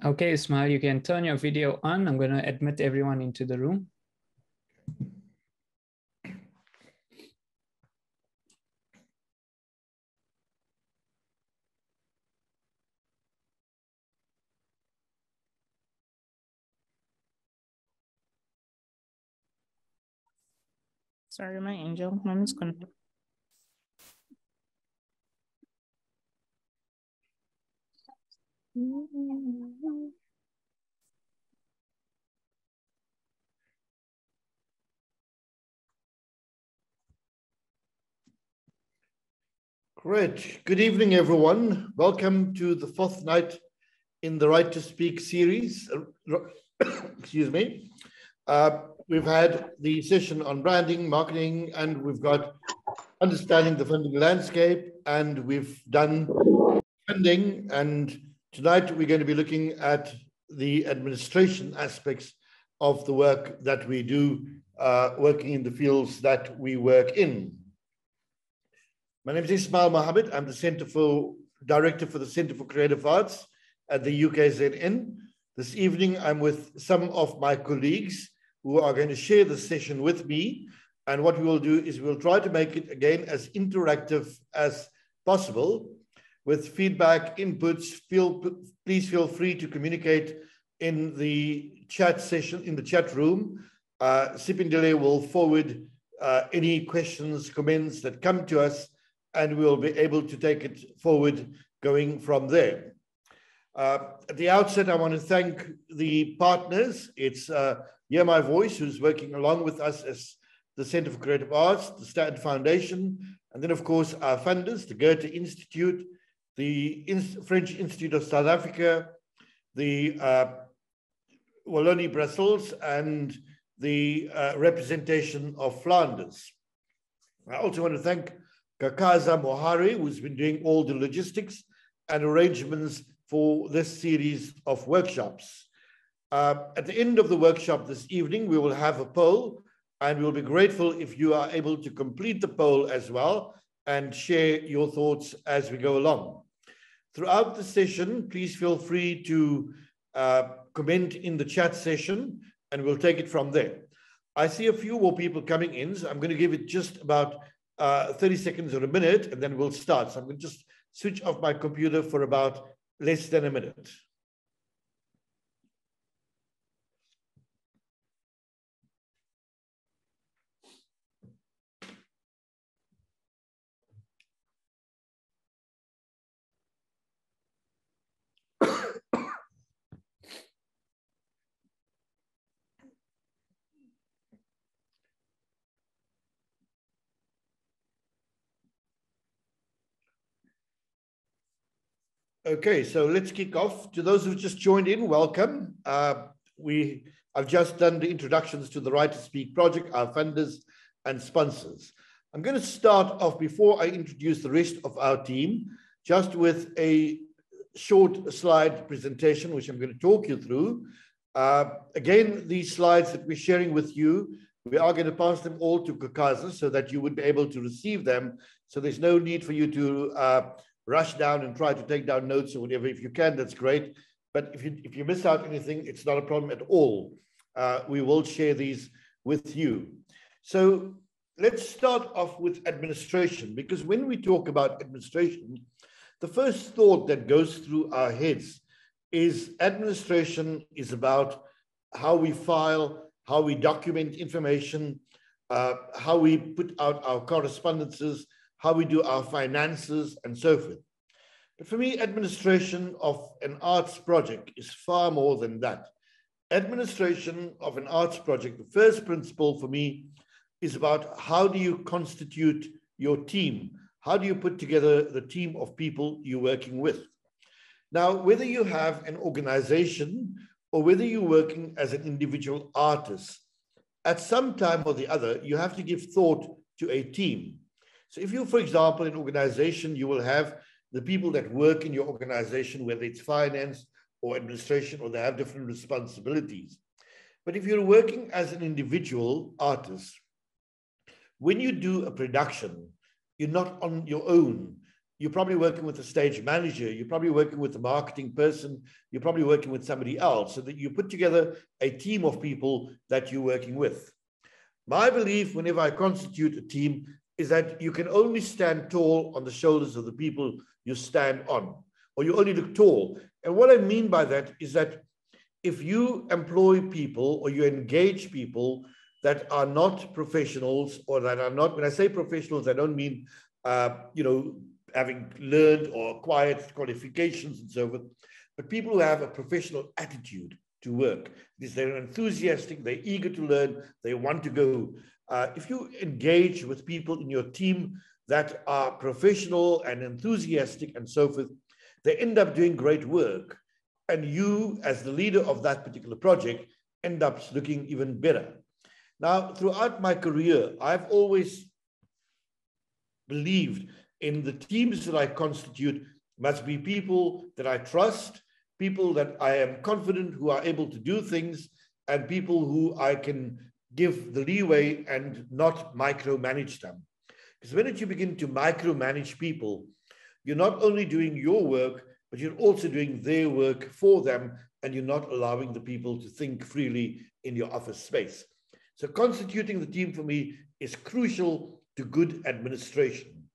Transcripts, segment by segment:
Okay, Ismail, you can turn your video on. I'm going to admit everyone into the room. Sorry, my angel. Mom is connected. Great. Good evening, everyone. Welcome to the fourth night in the Right to Speak series. Excuse me. We've had the session on branding, marketing, and we've got understanding the funding landscape, and we've done funding. And tonight we're going to be looking at the administration aspects of the work that we do, working in the fields that we work in. My name is Sibahle Khwela. I'm the Director for the Centre for Creative Arts at the UKZN. This evening, I'm with some of my colleagues who are going to share this session with me. And what we will do is we'll try to make it, again, as interactive as possible with feedback, inputs. Please feel free to communicate in the chat session, in the chat room. Sipindile will forward any questions, comments that come to us, and we'll be able to take it forward going from there. At the outset, I want to thank the partners. It's Hear My Voice, who's working along with us as the Centre for Creative Arts, the Stand Foundation, and then, of course, our funders, the Goethe Institute, the French Institute of South Africa, the Wallonie Brussels, and the representation of Flanders. I also want to thank Kakaza Mohari, who's been doing all the logistics and arrangements for this series of workshops. At the end of the workshop this evening, we will have a poll, and we'll be grateful if you are able to complete the poll as well and share your thoughts as we go along. Throughout the session, please feel free to comment in the chat session, and we'll take it from there. I see a few more people coming in, so I'm going to give it just about 30 seconds or a minute, and then we'll start. So I'm going to just switch off my computer for about less than a minute. Okay, so let's kick off. To those who've just joined in, welcome. I've just done the introductions to the Right to Speak project, our funders and sponsors. I'm going to start off, before I introduce the rest of our team, just with a short slide presentation, which I'm going to talk you through. Again, these slides that we're sharing with you, we are going to pass them all to Kakaza so that you would be able to receive them. So there's no need for you to rush down and try to take down notes or whatever. If you can, that's great. But if you miss out anything, it's not a problem at all. We will share these with you. So let's start off with administration, because when we talk about administration, the first thought that goes through our heads is administration is about how we file, how we document information, how we put out our correspondences, how we do our finances, and so forth. But for me, administration of an arts project is far more than that. Administration of an arts project, the first principle for me is about how do you constitute your team? How do you put together the team of people you're working with? Now, whether you have an organization or whether you're working as an individual artist, at some time or the other, you have to give thought to a team. So if you, for example, an organization, you will have the people that work in your organization, whether it's finance or administration, or they have different responsibilities. But if you're working as an individual artist, when you do a production, you're not on your own. you're probably working with a stage manager, you're probably working with a marketing person, you're probably working with somebody else, so that you put together a team of people that you're working with. My belief whenever I constitute a team is that you can only stand tall on the shoulders of the people you stand on, or you only look tall. And what I mean by that is that if you employ people or you engage people that are not professionals, or that are not, when I say professionals, I don't mean, having learned or acquired qualifications and so forth, but people who have a professional attitude to work, because they're enthusiastic, they're eager to learn, they want to go. If you engage with people in your team that are professional and enthusiastic and so forth, they end up doing great work. And you, as the leader of that particular project, end up looking even better. Now, throughout my career, I've always believed in the teams that I constitute must be people that I trust, people that I am confident who are able to do things, and people who I can give the leeway and not micromanage them. Because when you begin to micromanage people, you're not only doing your work, but you're also doing their work for them, and you're not allowing the people to think freely in your office space. So constituting the team for me is crucial to good administration.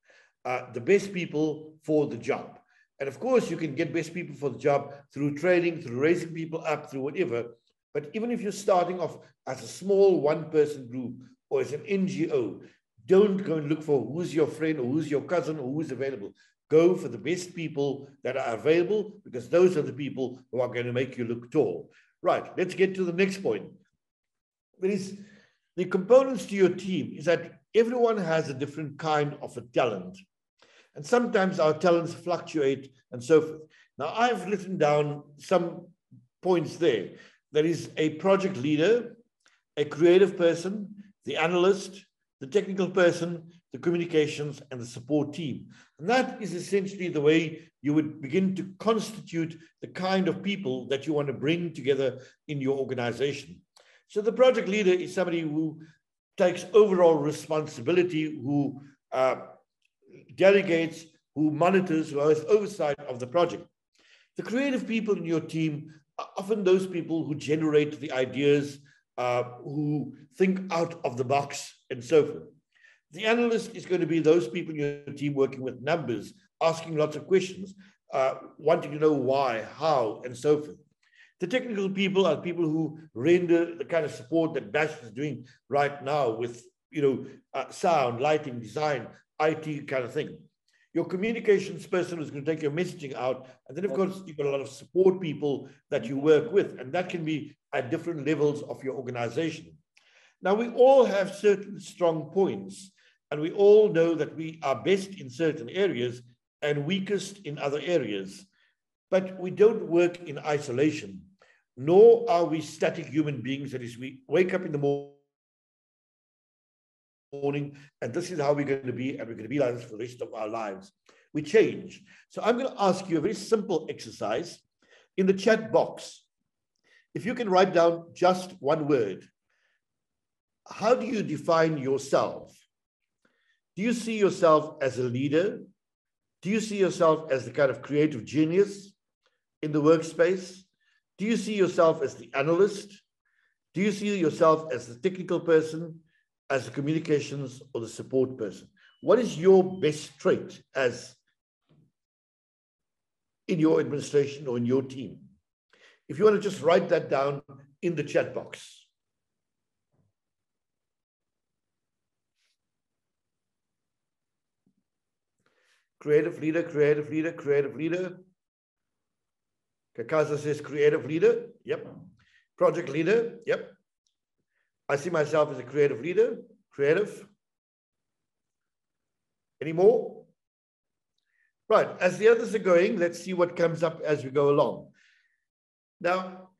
The best people for the job. And of course, you can get best people for the job through training, through raising people up, through whatever. But even if you're starting off as a small one-person group or as an NGO, don't go and look for who's your friend or who's your cousin or who's available. Go for the best people that are available, because those are the people who are going to make you look tall. Right, let's get to the next point. The components to your team is that everyone has a different kind of a talent. And sometimes our talents fluctuate and so forth. Now, I've written down some points there. There is a project leader, a creative person, the analyst, the technical person, the communications, and the support team. And that is essentially the way you would begin to constitute the kind of people that you want to bring together in your organization. So the project leader is somebody who takes overall responsibility, who delegates, who monitors, who has oversight of the project. The creative people in your team are often those people who generate the ideas, who think out of the box, and so forth. The analyst is going to be those people in your team working with numbers, asking lots of questions, wanting to know why, how, and so forth. The technical people are people who render the kind of support that Bash is doing right now with, sound, lighting, design, IT kind of thing. Your communications person is going to take your messaging out. And then, of course, you've got a lot of support people that you work with, and that can be at different levels of your organization. Now, we all have certain strong points, and we all know that we are best in certain areas and weakest in other areas. But we don't work in isolation, nor are we static human beings. That is, we wake up in the morning, and this is how we're going to be, and we're going to be like this for the rest of our lives. We change. So I'm going to ask you a very simple exercise. In the chat box, if you can write down just one word, how do you define yourself? Do you see yourself as a leader? Do you see yourself as the kind of creative genius in the workspace? Do you see yourself as the analyst? Do you see yourself as the technical person, as the communications, or the support person? What is your best trait as in your administration or in your team? If you want to just write that down in the chat box. Creative leader, creative leader, creative leader. Kakaza says creative leader. Yep. Project leader. Yep. I see myself as a creative leader. Creative. Any more? Right. As the others are going, let's see what comes up as we go along. Now,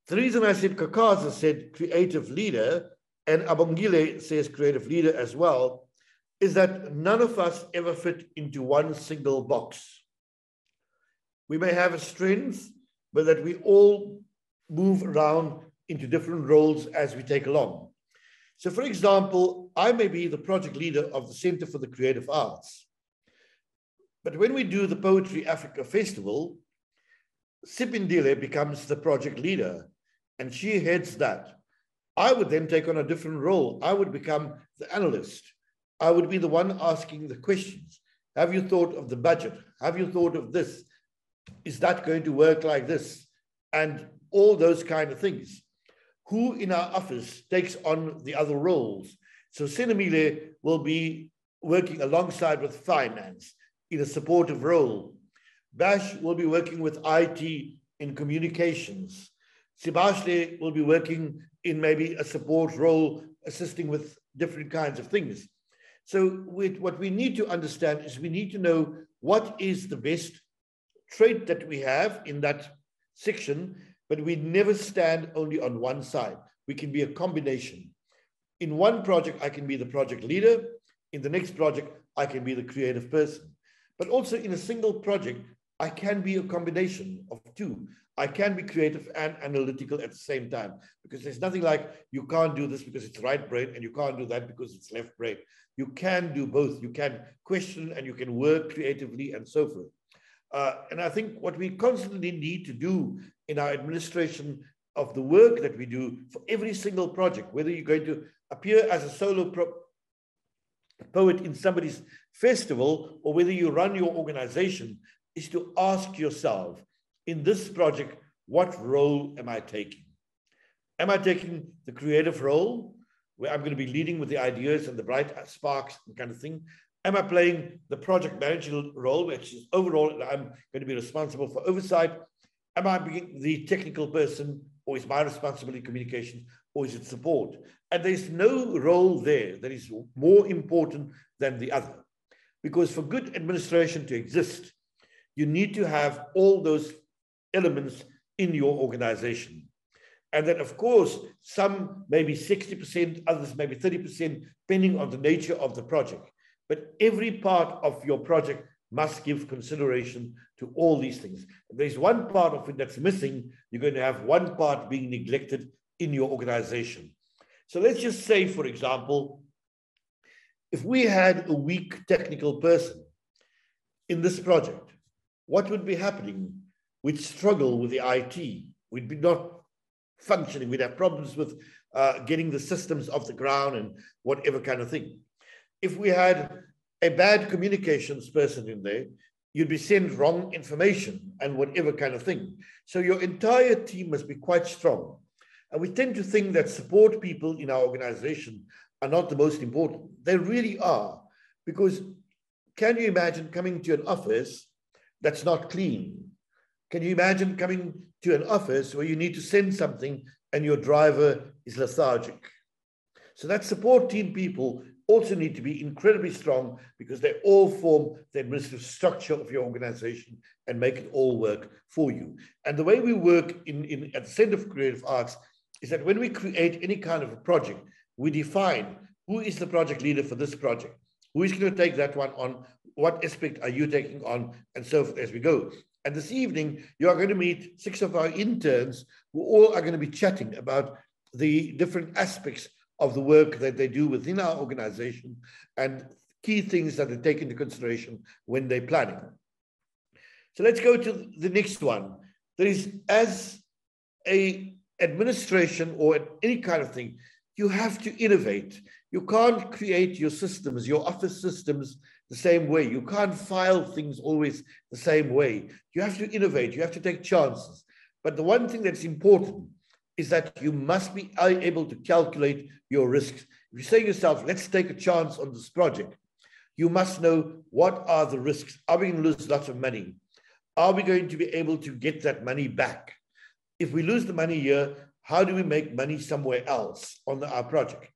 the reason I said Kakaza said creative leader and Abongile says creative leader as well is that none of us ever fit into one single box. We may have a strength, but that we all move around into different roles as we take along. So for example, I may be the project leader of the Center for the Creative Arts. But when we do the Poetry Africa Festival, Sibindile becomes the project leader, and she heads that. I would then take on a different role. I would become the analyst. I would be the one asking the questions. Have you thought of the budget? Have you thought of this? Is that going to work like this? And all those kind of things. Who in our office takes on the other roles? So Senamile will be working alongside with finance in a supportive role. Bash will be working with IT in communications. Sibahle will be working in maybe a support role, assisting with different kinds of things. So what we need to understand is we need to know what is the best trait that we have in that section, but we never stand only on one side. We can be a combination. In one project, I can be the project leader. In the next project, I can be the creative person. But also in a single project, I can be a combination of two. I can be creative and analytical at the same time, because there's nothing like you can't do this because it's right brain and you can't do that because it's left brain. You can do both. You can question and you can work creatively and so forth. And I think what we constantly need to do in our administration of the work that we do for every single project, whether you're going to appear as a solo poet in somebody's festival or whether you run your organization, is to ask yourself, in this project, what role am I taking? Am I taking the creative role, where I'm going to be leading with the ideas and the bright sparks and kind of thing? Am I playing the project manager role, which is overall, I'm going to be responsible for oversight? Am I being the technical person, or is my responsibility communication, or is it support? And there's no role there that is more important than the other. Because for good administration to exist, you need to have all those elements in your organization. And then, of course, some maybe 60%, others maybe 30%, depending on the nature of the project. But every part of your project must give consideration to all these things. If there's one part of it that's missing, you're going to have one part being neglected in your organization. So let's just say, for example, if we had a weak technical person in this project, what would be happening? We'd struggle with the IT. We'd be not functioning. We'd have problems with getting the systems off the ground and whatever kind of thing. If we had a bad communications person in there, you'd be sent wrong information and whatever kind of thing. So your entire team must be quite strong. And we tend to think that support people in our organization are not the most important. They really are. Because can you imagine coming to an office that's not clean? Can you imagine coming to an office where you need to send something and your driver is lethargic? So that support team people also need to be incredibly strong, because they all form the administrative structure of your organization and make it all work for you. And the way we work at the Center for Creative Arts is that when we create any kind of a project, we define who is the project leader for this project, who is going to take that one on, what aspect are you taking on, and so forth as we go. And this evening, you are going to meet 6 of our interns who all are going to be chatting about the different aspects of the work that they do within our organization and key things that they take into consideration when they're planning. So let's go to the next one. There is, as an administration or any kind of thing, you have to innovate. You can't create your systems, your office systems, the same way. You can't file things always the same way. You have to innovate. You have to take chances. But the one thing that's important is that you must be able to calculate your risks. If you say to yourself, let's take a chance on this project, you must know, what are the risks? Are we going to lose lots of money? Are we going to be able to get that money back? If we lose the money here, how do we make money somewhere else on our project?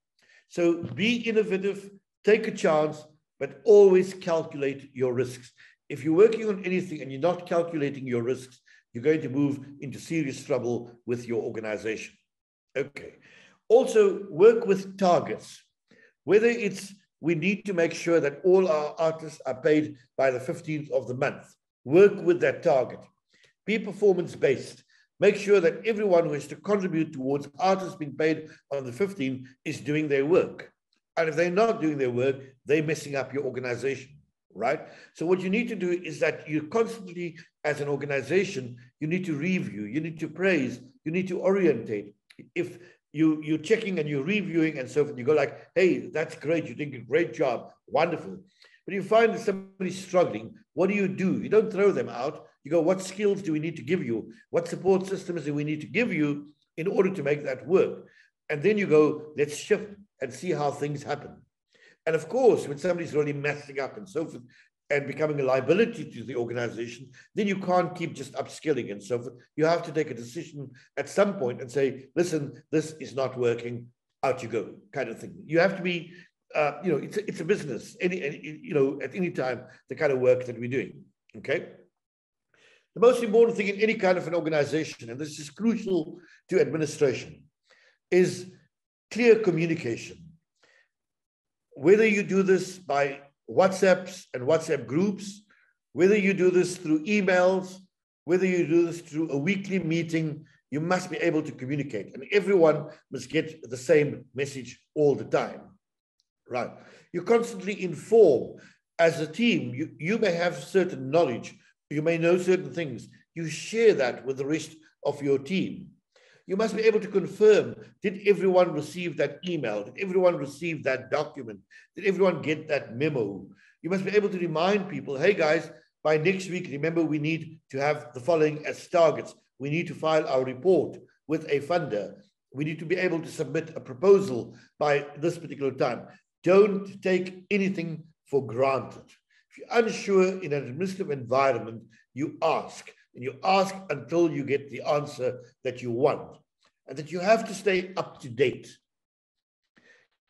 So be innovative, take a chance, but always calculate your risks. If you're working on anything and you're not calculating your risks, you're going to move into serious trouble with your organization. Okay. Also, work with targets. Whether it's we need to make sure that all our artists are paid by the 15th of the month. Work with that target. Be performance-based. Make sure that everyone who has to contribute towards artists being paid on the 15th is doing their work. And if they're not doing their work, they're messing up your organization. right? So what you need to do is that you constantly, as an organization, you need to review, you need to praise, you need to orientate. If you're checking and you're reviewing and so forth, you go like, hey, that's great, you're doing a great job, wonderful. But you find that somebody's struggling, what do? You don't throw them out. You go, what skills do we need to give you? What support systems do we need to give you in order to make that work? And then you go, let's shift and see how things happen. And of course, when somebody's really messing up and so forth and becoming a liability to the organization, then you can't keep just upskilling and so forth. You have to take a decision at some point and say, listen, this is not working, out you go, kind of thing. You have to be, it's a business, at any time, the kind of work that we're doing, okay? The most important thing in any kind of an organization, and this is crucial to administration, is clear communication. Whether you do this by WhatsApps and WhatsApp groups, whether you do this through emails, whether you do this through a weekly meeting, you must be able to communicate. And everyone must get the same message all the time, right? You constantly inform. As a team, you may have certain knowledge, you may know certain things. You share that with the rest of your team. You must be able to confirm, did everyone receive that email? Did everyone receive that document? Did everyone get that memo? You must be able to remind people, hey guys, by next week, remember we need to have the following as targets. We need to file our report with a funder. We need to be able to submit a proposal by this particular time. Don't take anything for granted. If you're unsure in an administrative environment, you ask. And you ask until you get the answer that you want. And that you have to stay up to date.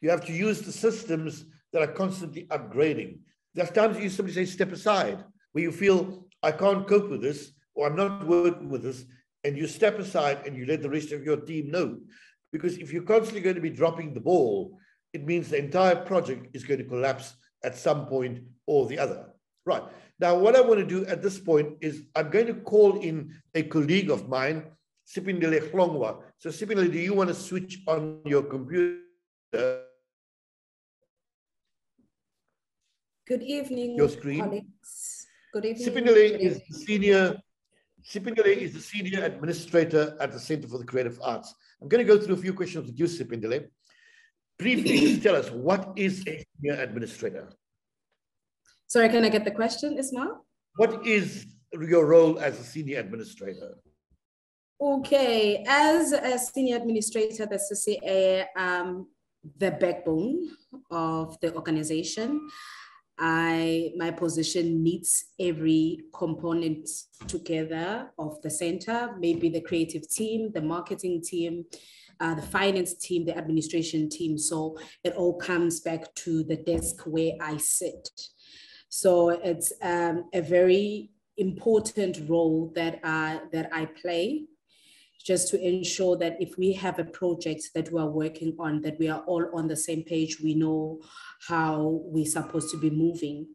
You have to use the systems that are constantly upgrading. There's times you simply say, step aside, where you feel, I can't cope with this, or I'm not working with this, and you step aside and you let the rest of your team know. Because if you're constantly going to be dropping the ball, it means the entire project is going to collapse at some point or the other. Right. Now, what I want to do at this point is I'm going to call in a colleague of mine, Philile Nkikija. So, Philile, do you want to switch on your computer? Good evening, your screen. colleagues. Good evening. Philile is the senior administrator at the Center for the Creative Arts. I'm going to go through a few questions with you, Philile. Briefly, tell us, what is a senior administrator? Sorry, can I get the question, Ismail? What is your role as a senior administrator? Okay, as a senior administrator, that's to say the backbone of the organization. My position needs every component together of the center, maybe the creative team, the marketing team, the finance team, the administration team. So it all comes back to the desk where I sit. So it's a very important role that I play, just to ensure that if we have a project that we are working on, that we are all on the same page, we know how we're supposed to be moving.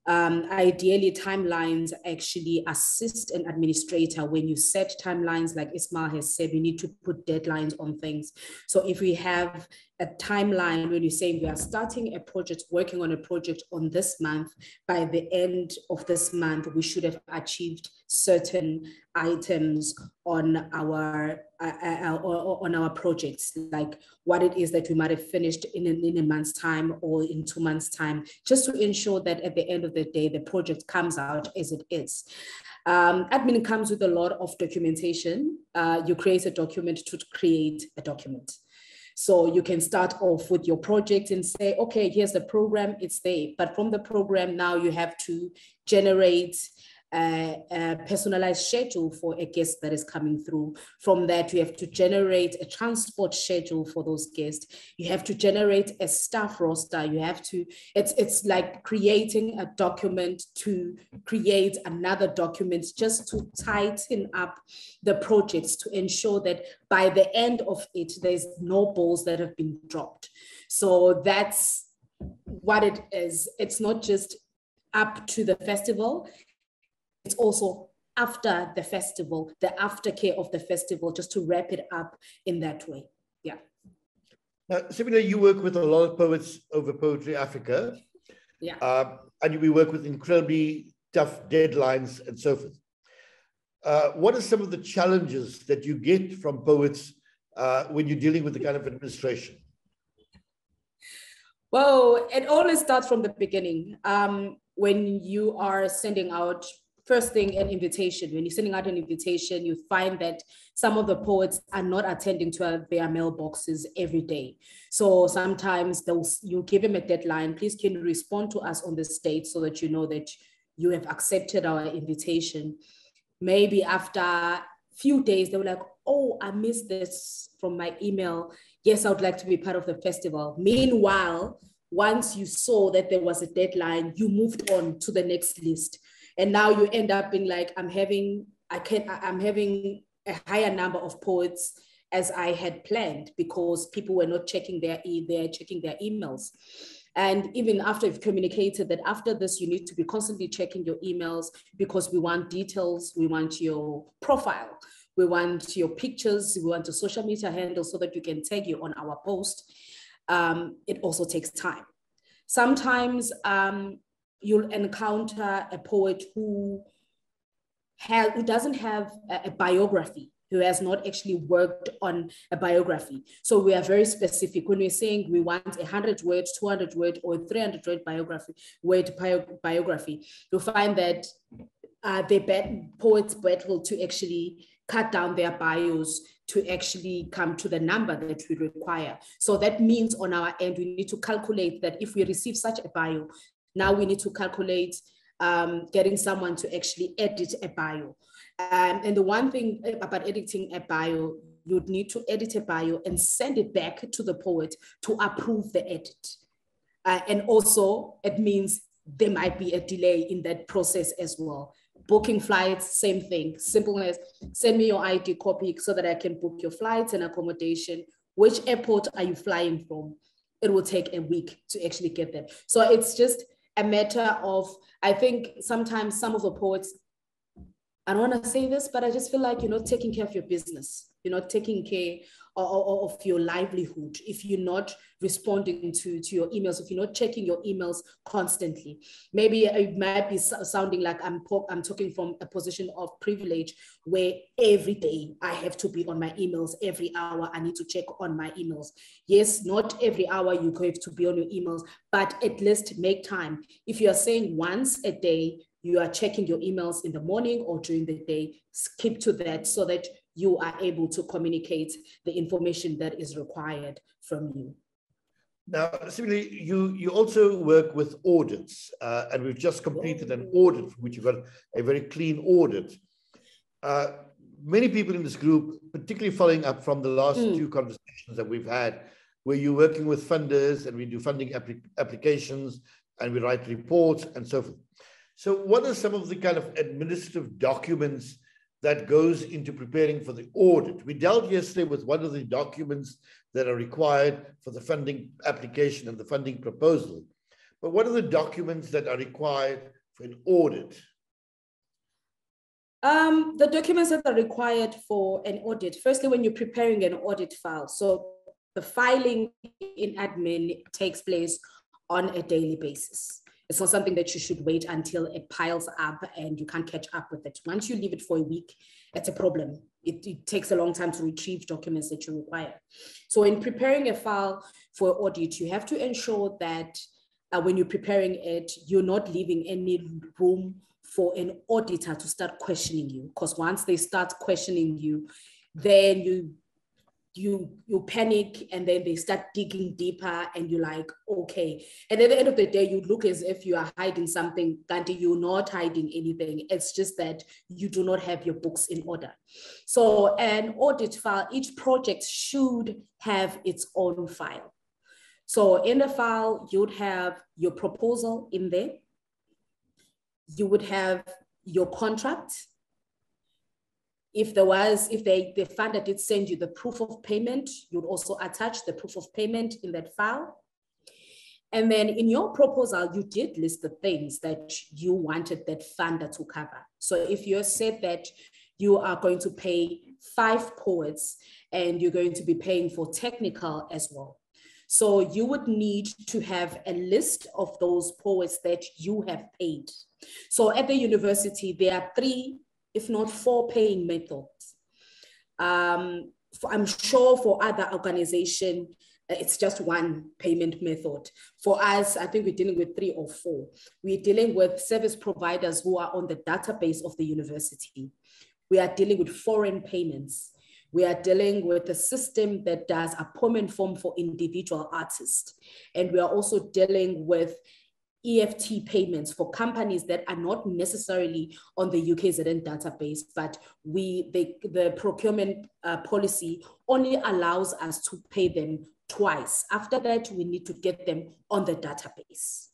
Ideally, timelines actually assist an administrator. When you set timelines, like Ismail has said, we need to put deadlines on things. So if we have a timeline, when you're saying we are starting a project, working on a project on this month, by the end of this month, we should have achieved certain items on our projects, like what it is that we might have finished in a month's time or in 2 months' time, just to ensure that at the end of the day, the project comes out as it is. Admin comes with a lot of documentation. You create a document to create a document. So you can start off with your project and say, okay, here's the program, it's there. But from the program now you have to generate a personalized schedule for a guest that is coming through. From that, you have to generate a transport schedule for those guests. You have to generate a staff roster. You have to, it's like creating a document to create another document, just to tighten up the projects, to ensure that by the end of it, there's no balls that have been dropped. So that's what it is. It's not just up to the festival, it's also after the festival, the aftercare of the festival, just to wrap it up in that way. Yeah. Now, Sibahle, you work with a lot of poets over Poetry Africa. Yeah. And we work with incredibly tough deadlines and so forth. What are some of the challenges that you get from poets when you're dealing with the kind of administration? Well, it always starts from the beginning. When you are sending out, first thing, an invitation. When you're sending out an invitation, you find that some of the poets are not attending to their mailboxes every day. So sometimes you give them a deadline. Please can you respond to us on this date so that you know that you have accepted our invitation. Maybe after a few days, they were like, oh, I missed this from my email. Yes, I would like to be part of the festival. Meanwhile, once you saw that there was a deadline, you moved on to the next list. And now you end up being like, I'm having a higher number of poets as I had planned because people were not checking checking their emails. And even after you've communicated that after this, you need to be constantly checking your emails because we want details, we want your profile, we want your pictures, we want your social media handle so that we can tag you on our post. It also takes time. Sometimes you'll encounter a poet who doesn't have a biography, who has not actually worked on a biography. So we are very specific when we're saying we want 100 word, 200 word, or 300 word biography. You'll find that poets battle to actually cut down their bios to actually come to the number that we require. So that means on our end, we need to calculate that if we receive such a bio, now we need to calculate getting someone to actually edit a bio. And the one thing about editing a bio, you'd need to edit a bio and send it back to the poet to approve the edit. And also it means there might be a delay in that process as well. Booking flights, same thing. Simple as send me your ID copy so that I can book your flights and accommodation. Which airport are you flying from? It will take a week to actually get there. So it's just a matter of, I think sometimes some of the poets, I don't want to say this, but I just feel like you're not taking care of your business. You're not taking care of your livelihood. If you're not responding to your emails, if you're not checking your emails constantly, maybe it might be sounding like I'm talking from a position of privilege where every day I have to be on my emails, every hour I need to check on my emails. Yes, not every hour you have to be on your emails, but at least make time. If you are saying once a day, you are checking your emails in the morning or during the day, skip to that so that you are able to communicate the information that is required from you. Now, Sibahle, you also work with audits, and we've just completed an audit, which you've got a very clean audit. Many people in this group, particularly following up from the last two conversations that we've had, where you're working with funders and we do funding applications and we write reports and so forth. So what are some of the kind of administrative documents that goes into preparing for the audit? We dealt yesterday with one of the documents that are required for the funding application and the funding proposal. But what are the documents that are required for an audit? The documents that are required for an audit, firstly, when you're preparing an audit file, so the filing in admin takes place on a daily basis. It's not something that you should wait until it piles up and you can't catch up with it. Once you leave it for a week, it's a problem. It takes a long time to retrieve documents that you require. So in preparing a file for audit, you have to ensure that when you're preparing it, you're not leaving any room for an auditor to start questioning you. Because once they start questioning you, then you panic and then they start digging deeper and you're like, okay. And at the end of the day, you look as if you are hiding something, Gandhi, you're not hiding anything. It's just that you do not have your books in order. So an audit file, each project should have its own file. So in the file, you'd have your proposal in there. You would have your contract. If the funder did send you the proof of payment, you'd also attach the proof of payment in that file. And then in your proposal, you did list the things that you wanted that funder to cover. So if you said that you are going to pay 5 poets and you're going to be paying for technical as well. So you would need to have a list of those poets that you have paid. So at the university, there are 3, if not 4 paying methods. I'm sure for other organizations, it's just one payment method. For us, I think we're dealing with 3 or 4. We're dealing with service providers who are on the database of the university. We are dealing with foreign payments. We are dealing with a system that does appointment form for individual artists. And we are also dealing with EFT payments for companies that are not necessarily on the UKZN database, but the procurement policy only allows us to pay them twice. After that, we need to get them on the database.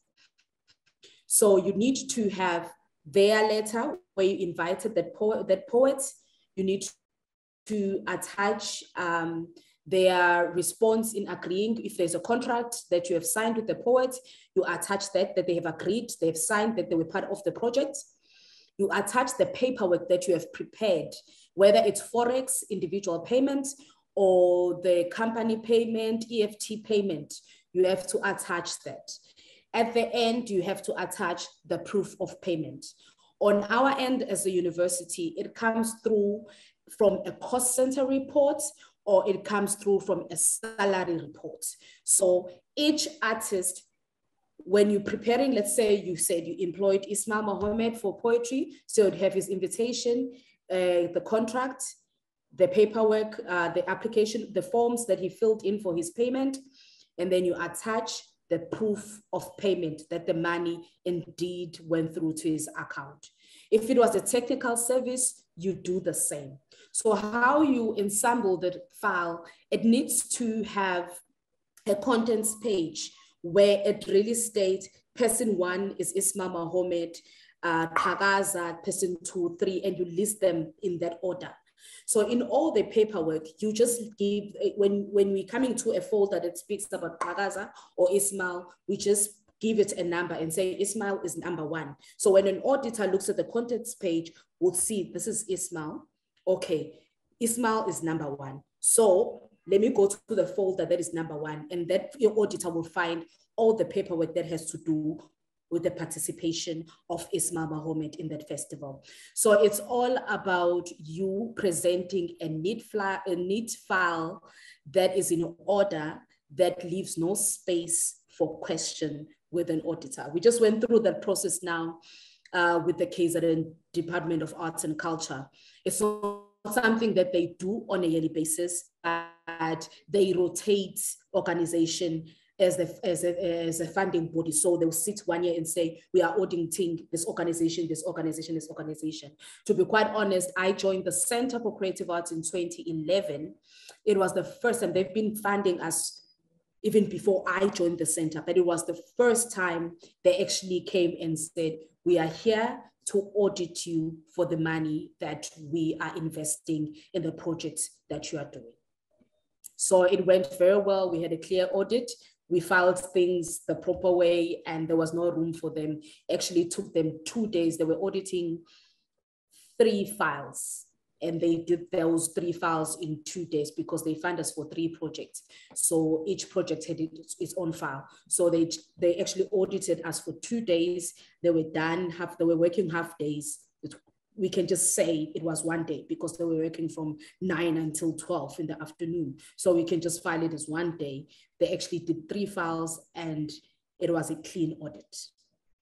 So you need to have their letter where you invited that poet. You need to attach their response in agreeing. If there's a contract that you have signed with the poet, you attach that they have agreed, they've signed, that they were part of the project. You attach the paperwork that you have prepared, whether it's Forex, individual payment, or the company payment, EFT payment. You have to attach that. At the end, you have to attach the proof of payment. On our end as a university, it comes through from a cost center report, or it comes through from a salary report. So each artist, when you're preparing, let's say you said you employed Ismail Mohammed for poetry, so you'd have his invitation, the contract, the paperwork, the application, the forms that he filled in for his payment, and then you attach the proof of payment that the money indeed went through to his account. If it was a technical service, you do the same. So how you ensemble the file, it needs to have a contents page where it really states person 1 is Ismail Mohammed, Tagaza, person 2, 3, and you list them in that order. So in all the paperwork, you just give, when we're coming to a folder that speaks about Tagaza or Ismail, we just give it a number and say Ismail is number 1. So when an auditor looks at the contents page, we'll see this is Ismail. Okay, Ismail is number 1. So let me go to the folder that is number 1, and that your auditor will find all the paperwork that has to do with the participation of Ismail Mohammed in that festival. So it's all about you presenting a neat file that is in order, that leaves no space for question with an auditor. We just went through that process now with the KZN Department of Arts and Culture. It's not something that they do on a yearly basis, but they rotate organization as a funding body. So they'll sit 1 year and say, we are auditing this organization, this organization, this organization. To be quite honest, I joined the Center for Creative Arts in 2011. It was the first time. They've been funding us even before I joined the center, but it was the first time they actually came and said, we are here to audit you for the money that we are investing in the projects that you are doing. So it went very well. We had a clear audit. We filed things the proper way, and there was no room for them. Actually, it took them 2 days. They were auditing 3 files, and they did those 3 files in 2 days because they fund us for 3 projects. So each project had its own file. So they actually audited us for 2 days. They were done, they were working half days. We can just say it was 1 day because they were working from 9 until 12 in the afternoon. So we can just file it as 1 day. They actually did 3 files and it was a clean audit.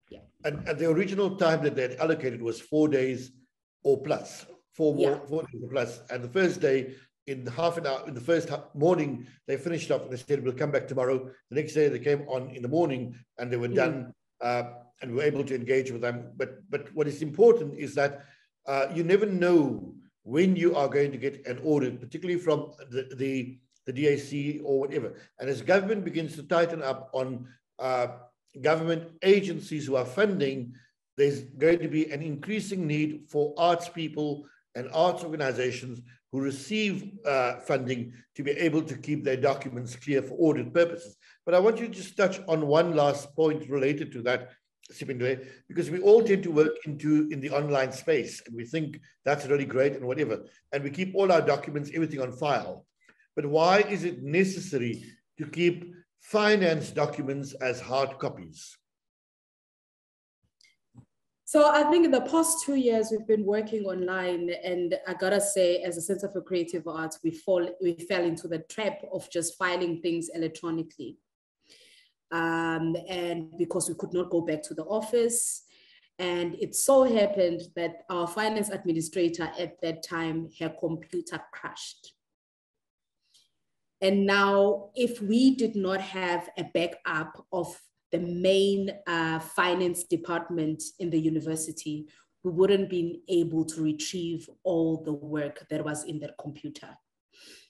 Yeah. And the original time that they had allocated was 4 days or plus, 4 days or plus. And the first day, in half an hour, in the first morning, they finished up and they said, we'll come back tomorrow. The next day they came on in the morning and they were done and we were able to engage with them. But what is important is that you never know when you are going to get an audit, particularly from the DAC or whatever. And as government begins to tighten up on government agencies who are funding, there's going to be an increasing need for arts people and arts organizations who receive funding to be able to keep their documents clear for audit purposes. But I want you to just touch on one last point related to that, Sibahle, because we all tend to work in the online space and we think that's really great and whatever, and we keep all our documents, everything on file. But why is it necessary to keep finance documents as hard copies? So I think in the past 2 years, we've been working online, and I gotta say, as a Center for Creative Arts, we fell into the trap of just filing things electronically. And because we could not go back to the office. And it so happened that our finance administrator at that time, her computer crashed. And now, if we did not have a backup of the main finance department in the university, we wouldn't be able to retrieve all the work that was in that computer.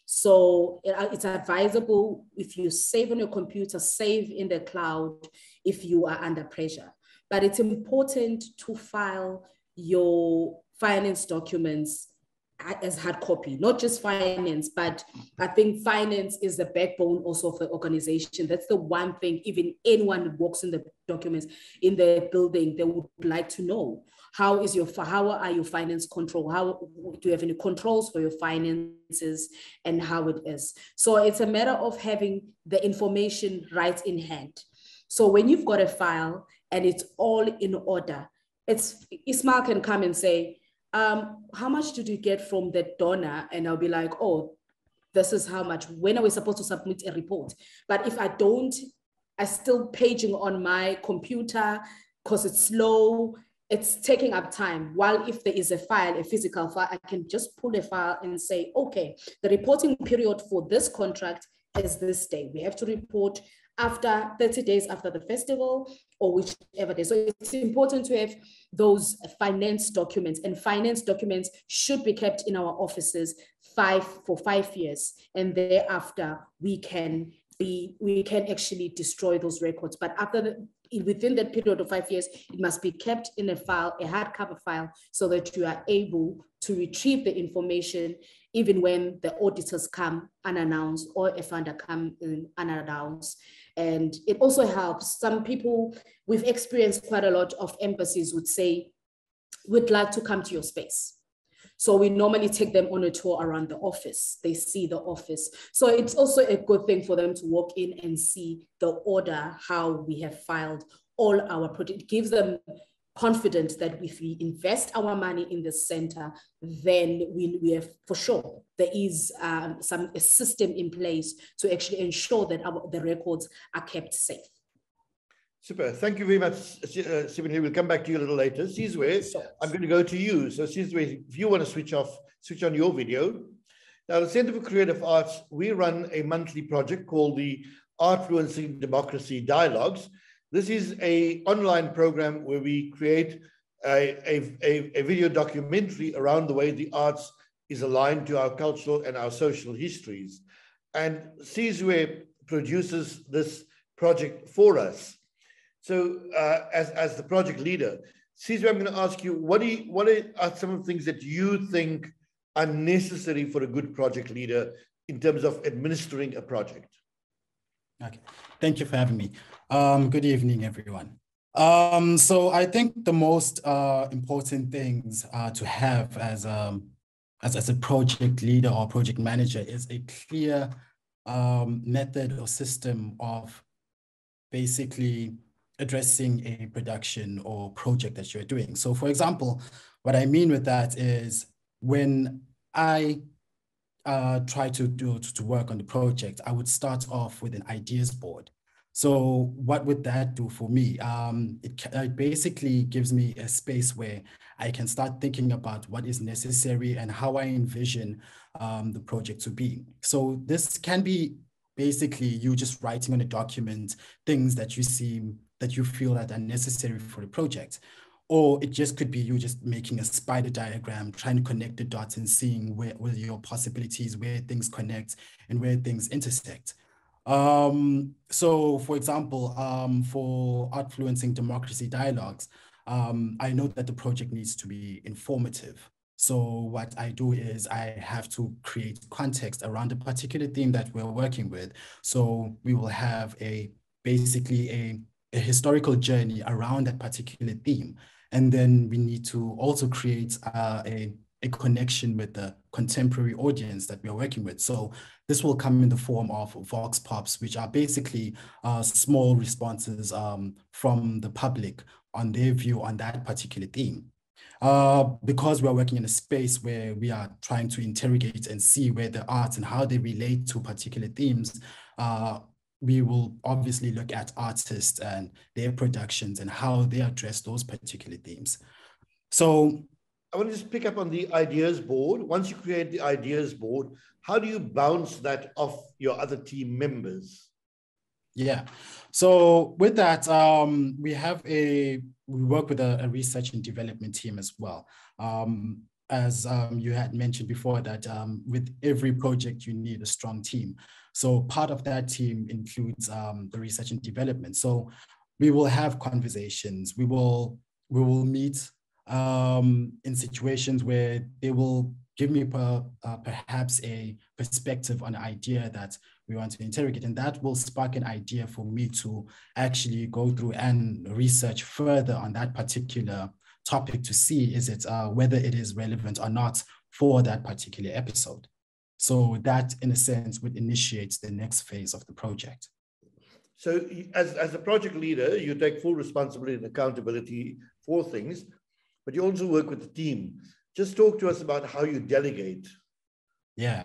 So it's advisable, if you save on your computer, save in the cloud if you are under pressure. But it's important to file your finance documents as hard copy, not just finance, but I think finance is the backbone also of the organization. That's the one thing, even anyone who works in the documents in the building, they would like to know. How are your finance control? How do you have any controls for your finances and how it is? So it's a matter of having the information right in hand. So when you've got a file and it's all in order, Ismail can come and say, how much did you get from the donor? And I'll be like, oh, this is how much. When are we supposed to submit a report? But if I don't, I'm still paging on my computer because it's slow, it's taking up time. While if there is a file, a physical file, I can just pull a file and say, okay, the reporting period for this contract is this day. We have to report after 30 days after the festival or whichever day. So it's important to have those finance documents, and finance documents should be kept in our offices for 5 years. And thereafter we can actually destroy those records. But within that period of 5 years, it must be kept in a file, a hardcover file, so that you are able to retrieve the information even when the auditors come unannounced or a funder come in unannounced. And it also helps. Some people, we've experienced quite a lot of embassies would say, we'd like to come to your space. So we normally take them on a tour around the office. They see the office. So it's also a good thing for them to walk in and see the order, how we have filed all our projects. It gives them confidence that if we invest our money in the center, then we have, for sure, there is a system in place to actually ensure that the records are kept safe. Super. Thank you very much, Sibahle. We'll come back to you a little later. Sizwe, I'm going to go to you. So Sizwe, if you want to switch on your video. Now, the Center for Creative Arts, we run a monthly project called the Artfluence Democracy Dialogues. This is an online program where we create a video documentary around the way the arts is aligned to our cultural and our social histories. And Sizwe produces this project for us. So as the project leader, Sizwe, I'm going to ask you, what are some of the things that you think are necessary for a good project leader in terms of administering a project? Okay, thank you for having me. Good evening, everyone. So I think the most important things to have as a project leader or project manager is a clear method or system of basically addressing a production or project that you're doing. So for example, what I mean with that is when I try to work on the project, I would start off with an ideas board. So what would that do for me? It basically gives me a space where I can start thinking about what is necessary and how I envision the project to be. So this can be basically you just writing on a document things that you feel that are necessary for the project. Or it just could be you just making a spider diagram, trying to connect the dots and seeing where your possibilities, where things connect and where things intersect. So for example, for Artfluence Democracy Dialogues, I know that the project needs to be informative. So what I do is I have to create context around a particular theme that we're working with. So we will have basically a historical journey around that particular theme. And then we need to also create a a connection with the contemporary audience that we are working with. So this will come in the form of vox pops, which are basically small responses from the public on their view on that particular theme. Because we're working in a space where we are trying to interrogate and see where the arts and how they relate to particular themes, we will obviously look at artists and their productions and how they address those particular themes. So I want to just pick up on the ideas board. Once you create the ideas board, how do you bounce that off your other team members? Yeah, so with that, we work with a research and development team as well. As you had mentioned before, that with every project, you need a strong team. So part of that team includes the research and development. So we will have conversations. We will meet in situations where they will give me perhaps a perspective on an idea that we want to interrogate, and that will spark an idea for me to actually go through and research further on that particular topic to see is it whether it is relevant or not for that particular episode. So that, in a sense, would initiate the next phase of the project. So as a project leader, you take full responsibility and accountability for things, but you also work with the team. Just talk to us about how you delegate. Yeah.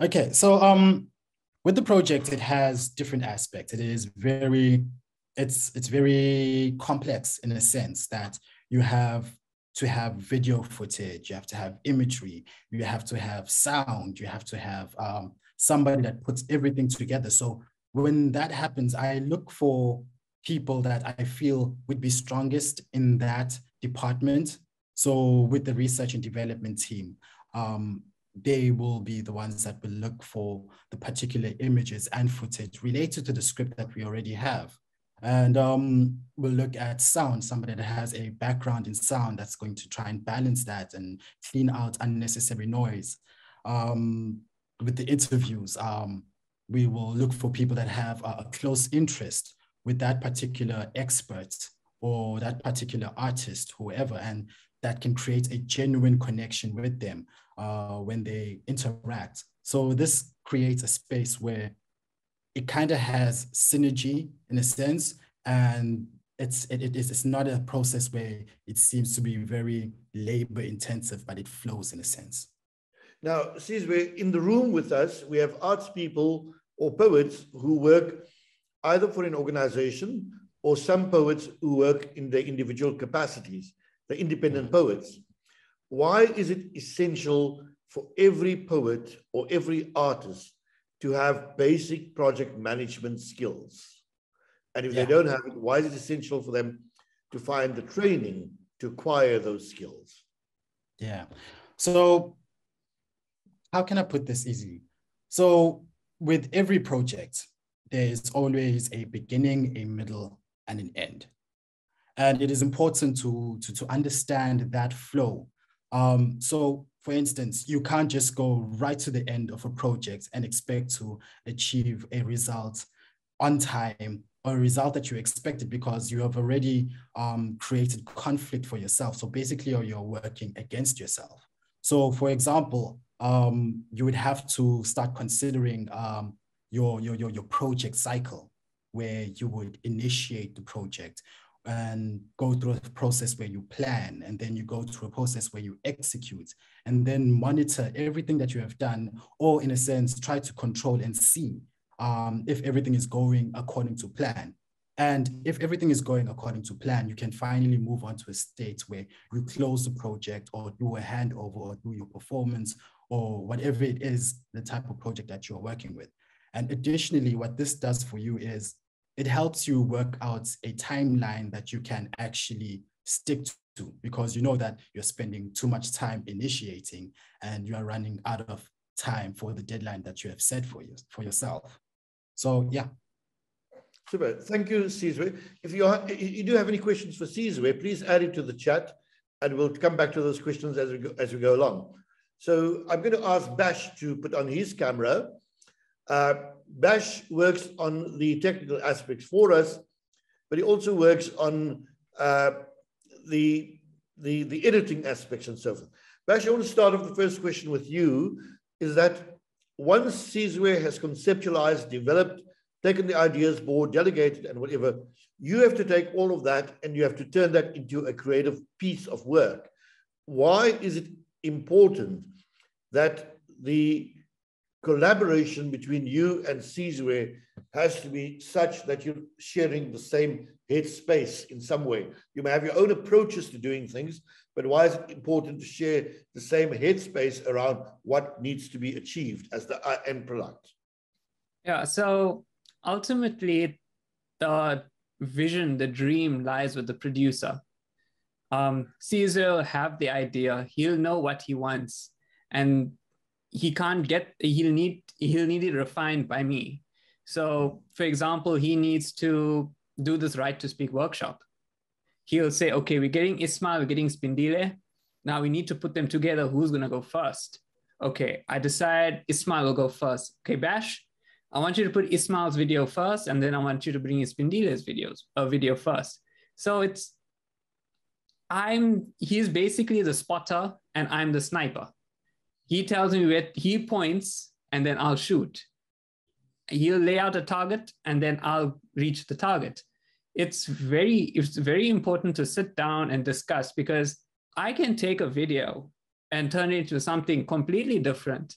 Okay. So with the project, it has different aspects. It is it's very complex in a sense that you have to have video footage, you have to have imagery, you have to have sound, you have to have somebody that puts everything together. So when that happens, I look for people that I feel would be strongest in that department. So with the research and development team, they will be the ones that will look for the particular images and footage related to the script that we already have. And we'll look at sound, somebody that has a background in sound that's going to try and balance that and clean out unnecessary noise. With the interviews, we will look for people that have a close interest with that particular expert or that particular artist, whoever, and that can create a genuine connection with them when they interact. So this creates a space where it kind of has synergy in a sense, and it's not a process where it seems to be very labor intensive, but it flows in a sense. Now, Sizwe, in the room with us, we have arts people or poets who work either for an organization or some poets who work in their individual capacities, the independent poets. Why is it essential for every poet or every artist to have basic project management skills? And if they don't have it, why is it essential for them to find the training to acquire those skills? Yeah. So how can I put this easily? So with every project, there is always a beginning, a middle, and an end. And it is important to understand that flow. So for instance, you can't just go right to the end of a project and expect to achieve a result on time or a result that you expected because you have already created conflict for yourself. So basically, you're working against yourself. So for example, you would have to start considering your project cycle, where you would initiate the project and go through a process where you plan, and then you go through a process where you execute, and then monitor everything that you have done, or in a sense, try to control and see if everything is going according to plan. And if everything is going according to plan, you can finally move on to a state where you close the project or do a handover or do your performance or whatever it is, the type of project that you're working with. And additionally, what this does for you is it helps you work out a timeline that you can actually stick to, because you know that you're spending too much time initiating and you are running out of time for the deadline that you have set for yourself. So, yeah. Super. Thank you, Sizwe. If you do have any questions for Sizwe, please add it to the chat and we'll come back to those questions as we go along. So I'm going to ask Bash to put on his camera. Bash works on the technical aspects for us, but he also works on the editing aspects and so forth. Bash, I want to start off the first question with you, is that once Sizwe has conceptualized, developed, taken the ideas board, delegated and whatever, you have to take all of that and you have to turn that into a creative piece of work. Why is it important that the collaboration between you and Sizwe has to be such that you're sharing the same headspace in some way? You may have your own approaches to doing things, but why is it important to share the same headspace around what needs to be achieved as the end product? Yeah, so ultimately, the vision, the dream lies with the producer. Sizwe will have the idea, he'll know what he wants, and he'll need it refined by me. So, for example, he needs to do this right to speak workshop. He'll say, okay, we're getting Ismail, we're getting Philile. Now we need to put them together. Who's going to go first? Okay, I decide Ismail will go first. Okay, Bash, I want you to put Ismail's video first, and then I want you to bring Philile's video first. So he's basically the spotter and I'm the sniper. He tells me where he points and then I'll shoot. He'll lay out a target and then I'll reach the target. It's very important to sit down and discuss, because I can take a video and turn it into something completely different.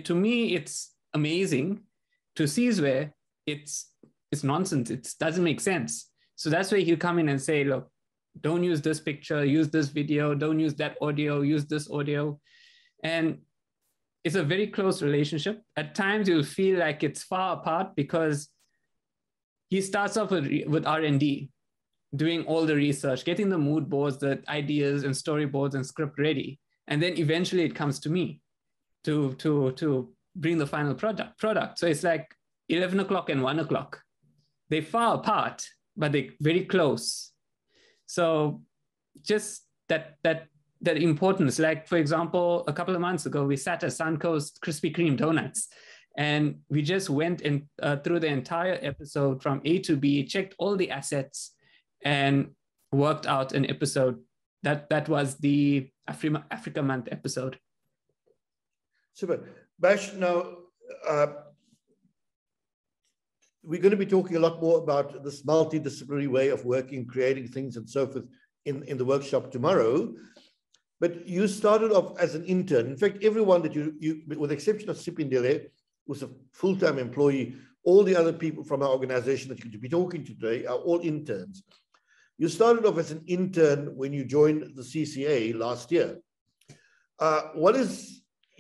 To me, it's amazing. To Sizwe, it's nonsense. It doesn't make sense. So that's where he'll come in and say, look, don't use this picture, use this video, don't use that audio, use this audio. And it's a very close relationship. At times you'll feel like it's far apart, because he starts off with R&D, doing all the research, getting the mood boards, the ideas and storyboards and script ready. And then eventually it comes to me to bring the final product. So it's like 11 o'clock and 1 o'clock. They're far apart, but they're very close. So just that importance, like for example, a couple of months ago, we sat at Suncoast Krispy Kreme Donuts, and we just went in through the entire episode from A to B, checked all the assets, and worked out an episode. That was the Africa Month episode. Super. Bash, now we're going to be talking a lot more about this multidisciplinary way of working, creating things and so forth in the workshop tomorrow. But you started off as an intern. In fact, everyone that you with the exception of Philile, who's a full-time employee, all the other people from our organization that you're going to be talking to today are all interns. You started off as an intern when you joined the CCA last year.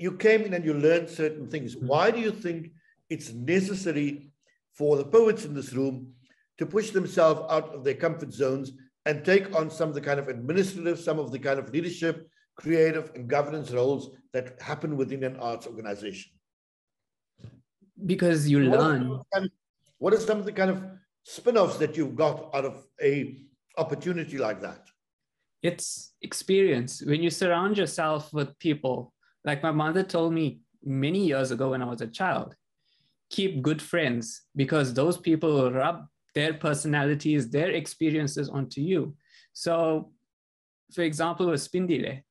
You came in and you learned certain things. Why do you think it's necessary for the poets in this room to push themselves out of their comfort zones and take on some of the kind of administrative, some of the kind of leadership, creative and governance roles that happen within an arts organization? Because you learn. What are some of the kind of spin-offs that you've got out of a opportunity like that? It's experience. When you surround yourself with people, like my mother told me many years ago when I was a child, keep good friends, because those people will rub their personalities, their experiences onto you. So, for example, with Philile,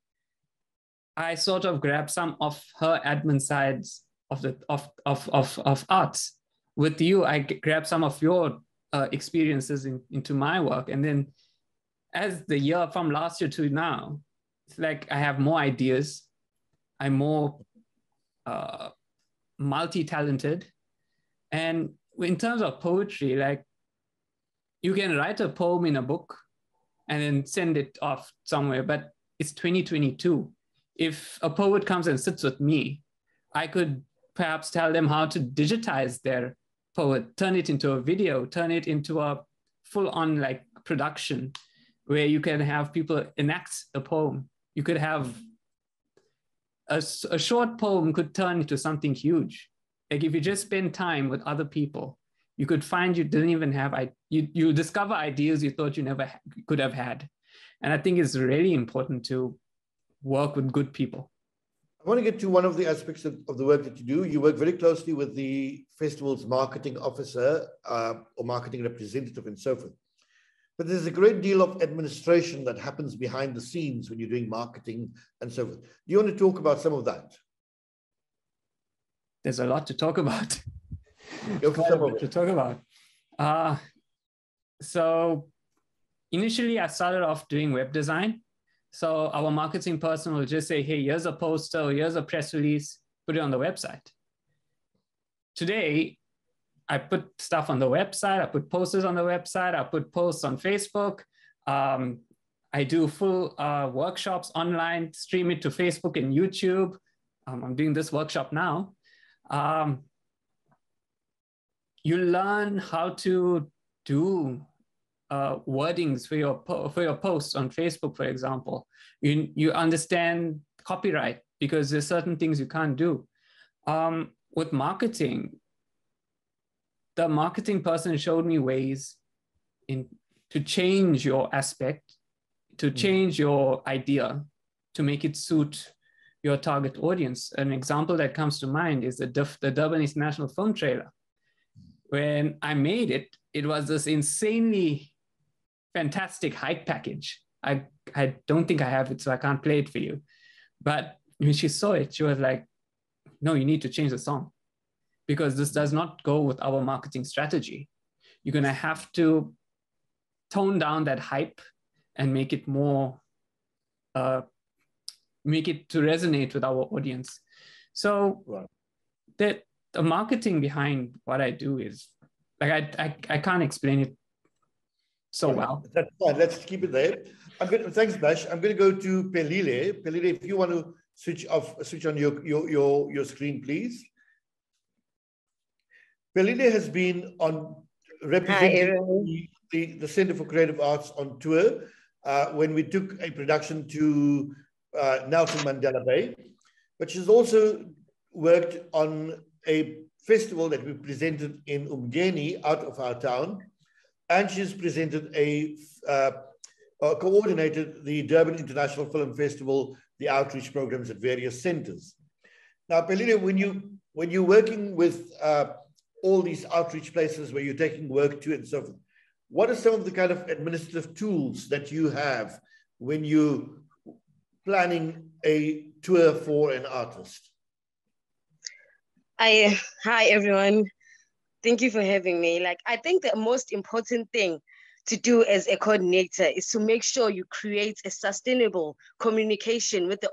I sort of grabbed some of her admin sides of arts. With you, I grabbed some of your experiences into my work. And then as the year from last year to now, it's like I have more ideas. I'm more multi-talented. And in terms of poetry, like you can write a poem in a book and then send it off somewhere, but it's 2022. If a poet comes and sits with me, I could perhaps tell them how to digitize their poet, turn it into a video, turn it into a full-on like production where you can have people enact the poem. You could have a short poem could turn into something huge. Like if you just spend time with other people, you could find you didn't even have, you discover ideas you thought you never could have had. And I think it's really important to work with good people. I want to get to one of the aspects of the work that you do. You work very closely with the festival's marketing officer or marketing representative and so forth. But there's a great deal of administration that happens behind the scenes when you're doing marketing and so forth. Do you want to talk about some of that? There's a lot to talk about. Quite a bit to talk about. So initially, I started off doing web design. So our marketing person will just say, hey, here's a poster, here's a press release, put it on the website. Today, I put stuff on the website, I put posters on the website, I put posts on Facebook. I do full workshops online, stream it to Facebook and YouTube. I'm doing this workshop now. You learn how to do wordings for your posts on Facebook, for example. You understand copyright because there's certain things you can't do. With marketing, the marketing person showed me ways to change your aspect, to change your idea, to make it suit your target audience. An example that comes to mind is the Durban International Film trailer. When I made it, it was this insanely fantastic hype package. I don't think I have it, so I can't play it for you. But when she saw it, she was like, no, you need to change the song because this does not go with our marketing strategy. You're going to have to tone down that hype and make it more, make it to resonate with our audience. So the marketing behind what I do is, like, I can't explain it so well. That's fine. Let's keep it there. Thanks, Bash. I'm going to go to Philile. Philile, if you want to switch on your screen, please. Philile has been on representing the Center for Creative Arts on tour when we took a production to Nelson Mandela Bay, but she's also worked on a festival that we presented in Umgeni out of our town, and she's presented coordinated the Durban International Film Festival, the outreach programs at various centers. Now, Philile, when you're working with all these outreach places where you're taking work to and so forth, what are some of the kind of administrative tools that you have when you're planning a tour for an artist? Hi, everyone. Thank you for having me. I think the most important thing to do as a coordinator is to make sure you create a sustainable communication with the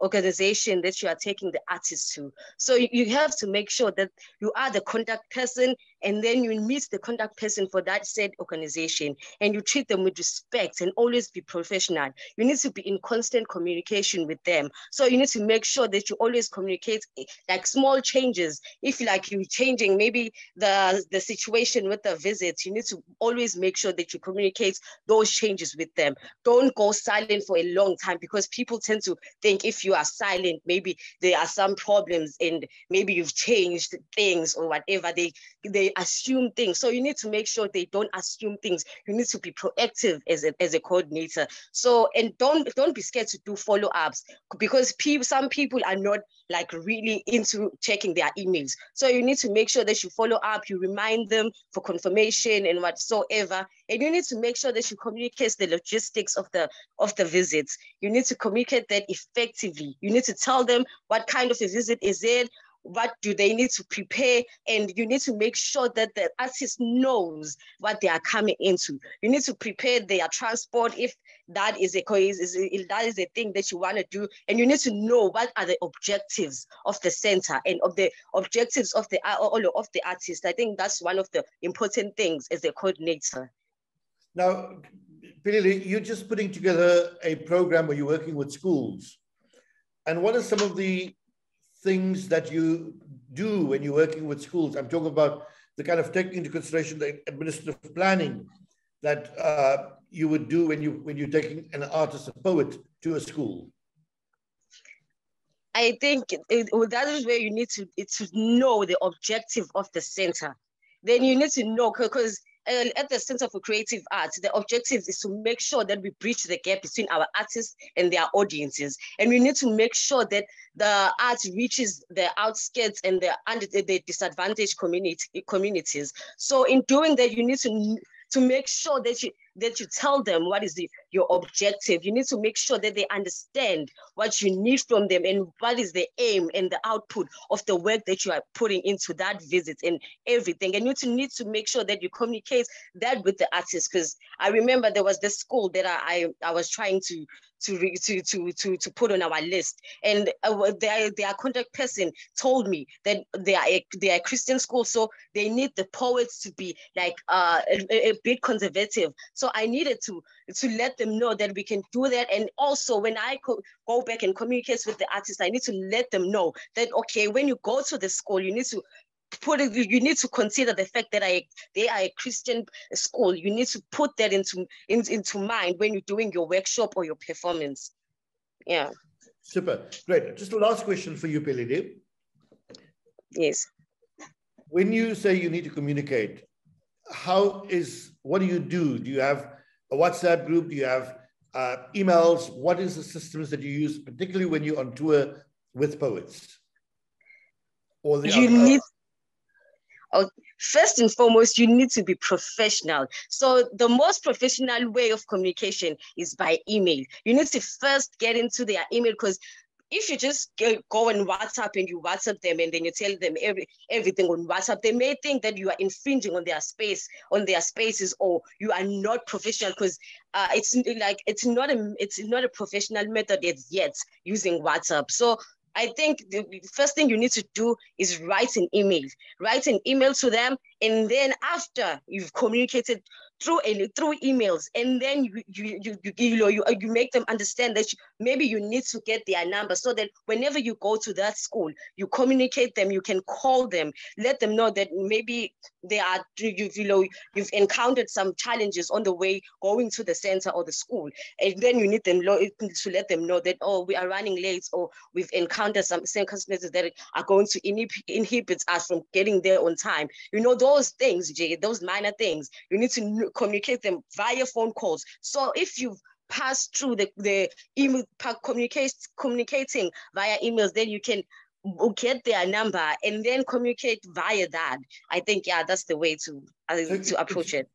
organization that you are taking the artist to. So you have to make sure that you are the contact person, and then you meet the contact person for that said organization, and you treat them with respect and always be professional. You need to be in constant communication with them. So you need to make sure that you always communicate like small changes. If you're changing maybe the situation with the visits, you need to always make sure that you communicate those changes with them. Don't go silent for a long time, because people tend to think if you are silent, maybe there are some problems and maybe you've changed things or whatever. They assume things. So you need to make sure they don't assume things. You need to be proactive as a coordinator. So, and don't be scared to do follow-ups, because some people are not really into checking their emails. So you need to make sure that you follow up, you remind them for confirmation and whatsoever. And you need to make sure that you communicate the logistics of the visits. You need to communicate that effectively. You need to tell them what kind of a visit is it, what do they need to prepare, and you need to make sure that the artist knows what they are coming into. You need to prepare their transport if that is a thing that you want to do, and you need to know what are the objectives of the center and of the objectives of the artist. I think that's one of the important things as a coordinator. Now, Philile, you're just putting together a program where you're working with schools, and what are some of the things that you do when you're working with schools? I'm talking about the kind of taking into consideration the administrative planning that you would do when you're taking an artist, a poet, to a school. I think that is where you need to know the objective of the center. Then you need to know, because at the Center for Creative Arts, the objective is to make sure that we bridge the gap between our artists and their audiences. And we need to make sure that the art reaches the outskirts and the disadvantaged communities. So in doing that, you need to make sure that that you tell them what is your objective. You need to make sure that they understand what you need from them and what is the aim and the output of the work that you are putting into that visit and everything. And you need to make sure that you communicate that with the artist, because I remember there was this school that I was trying to put on our list, and their contact person told me that they are a Christian school, so they need the poets to be like a bit conservative. So I needed to let them know that we can do that. And also when I go back and communicate with the artist, I need to let them know that, okay, when you go to the school, you need to you need to consider the fact that they are a Christian school. You need to put that into mind when you're doing your workshop or your performance. Yeah. Super, great. Just a last question for you, Philile. Yes. When you say you need to communicate, what do you do? Do you have a WhatsApp group? Do you have emails? What is the systems that you use, particularly when you're on tour with poets? Or first and foremost, you need to be professional. So the most professional way of communication is by email. You need to first get into their email, because if you just go on WhatsApp and you WhatsApp them and then you tell them everything on WhatsApp, they may think that you are infringing on their spaces, or you are not professional, because it's not a professional method yet using WhatsApp. So I think the first thing you need to do is write an email to them, and then after you've communicated through emails, and then you make them understand that maybe you need to get their number, so that whenever you go to that school, you communicate them, you can call them, let them know that maybe you've encountered some challenges on the way going to the center or the school, and then you need them to let them know that, oh, we are running late, or we've encountered some circumstances that are going to inhibit us from getting there on time. Those things, Jay, those minor things, you need to communicate them via phone calls. So if you've passed through the email communicating via emails, then you can get their number and then communicate via that. I think, yeah, that's the way to approach it.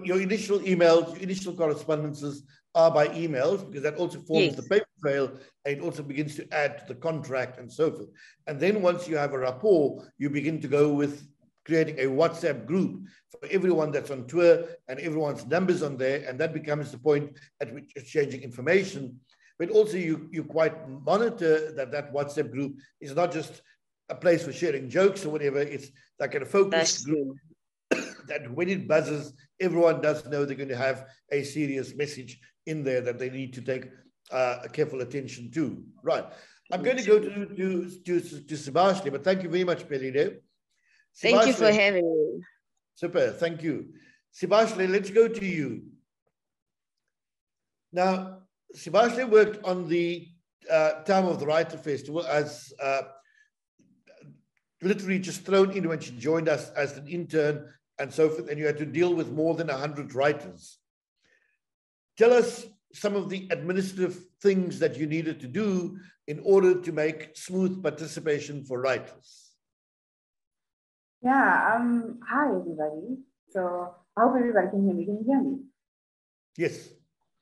Your initial emails, your initial correspondences are by emails, because that also forms the paper trail, and it also begins to add to the contract and so forth. And then once you have a rapport, you begin to go with creating a WhatsApp group for everyone that's on tour, and everyone's numbers on there, and that becomes the point at which you're exchanging information. But also you quite monitor that WhatsApp group is not just a place for sharing jokes or whatever. It's like a focused group that when it buzzes, everyone does know they're going to have a serious message in there that they need to take careful attention to. Right. I'm going to go to Sibahle, but thank you very much, Philile. Thank you for having me. Super, thank you. Sibahle, let's go to you. Now, Sibahle worked on the Time of the Writer Festival as literally just thrown in when she joined us as an intern and so forth, and you had to deal with more than 100 writers. Tell us some of the administrative things that you needed to do in order to make smooth participation for writers. Yeah, hi everybody. So I hope everybody can hear me. Can you hear me? Yes.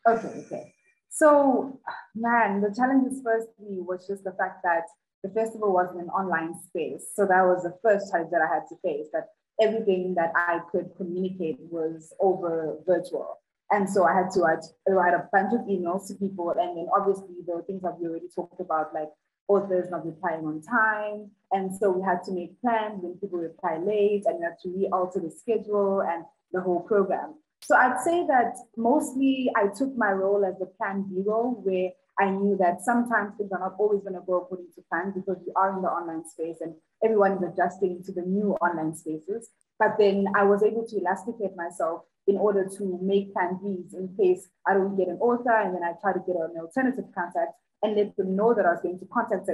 Okay. So, man, the challenges firstly was just the fact that the festival was in an online space. So that was the first challenge that I had to face, that everything that I could communicate was over virtual. And so I had to write a bunch of emails to people. And then obviously there were things that we already talked about, like authors not replying on time. And so we had to make plans when people reply late, and we had to re-alter the schedule and the whole program. So I'd say that mostly I took my role as the plan B role, where I knew that sometimes things are not always going to go according to plan, because we are in the online space and everyone is adjusting to the new online spaces. But then I was able to elasticate myself in order to make plan Bs in case I don't get an author, and then I try to get an alternative contact and let them know that I was going to contact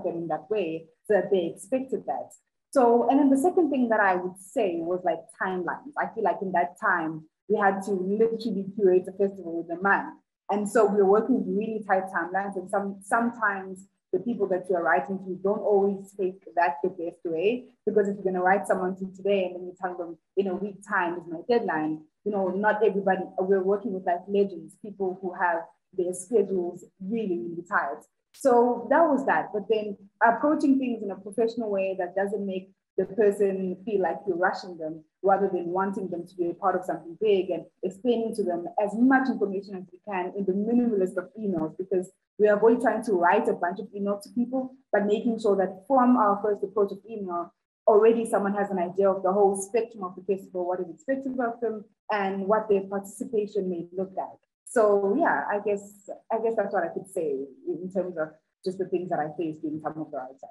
them in that way, so that they expected that. So, and then the second thing that I would say was like timelines. I feel like in that time, we had to literally curate a festival with a month. And so we were working with really tight timelines, and sometimes the people that you're writing to don't always take that the best way, because if you're going to write someone to today and then you tell them in a week's time is my deadline, you know, not everybody, we're working with like legends, people who have their schedules really, really tight. So that was that. But then approaching things in a professional way that doesn't make the person feel like you're rushing them, rather than wanting them to be a part of something big, and explaining to them as much information as we can in the minimalist of emails, because we avoid trying to write a bunch of emails to people, but making sure that from our first approach of email, already someone has an idea of the whole spectrum of the festival, what is expected of them, and what their participation may look like. So yeah, I guess that's what I could say in terms of just the things that I faced in some of the writing.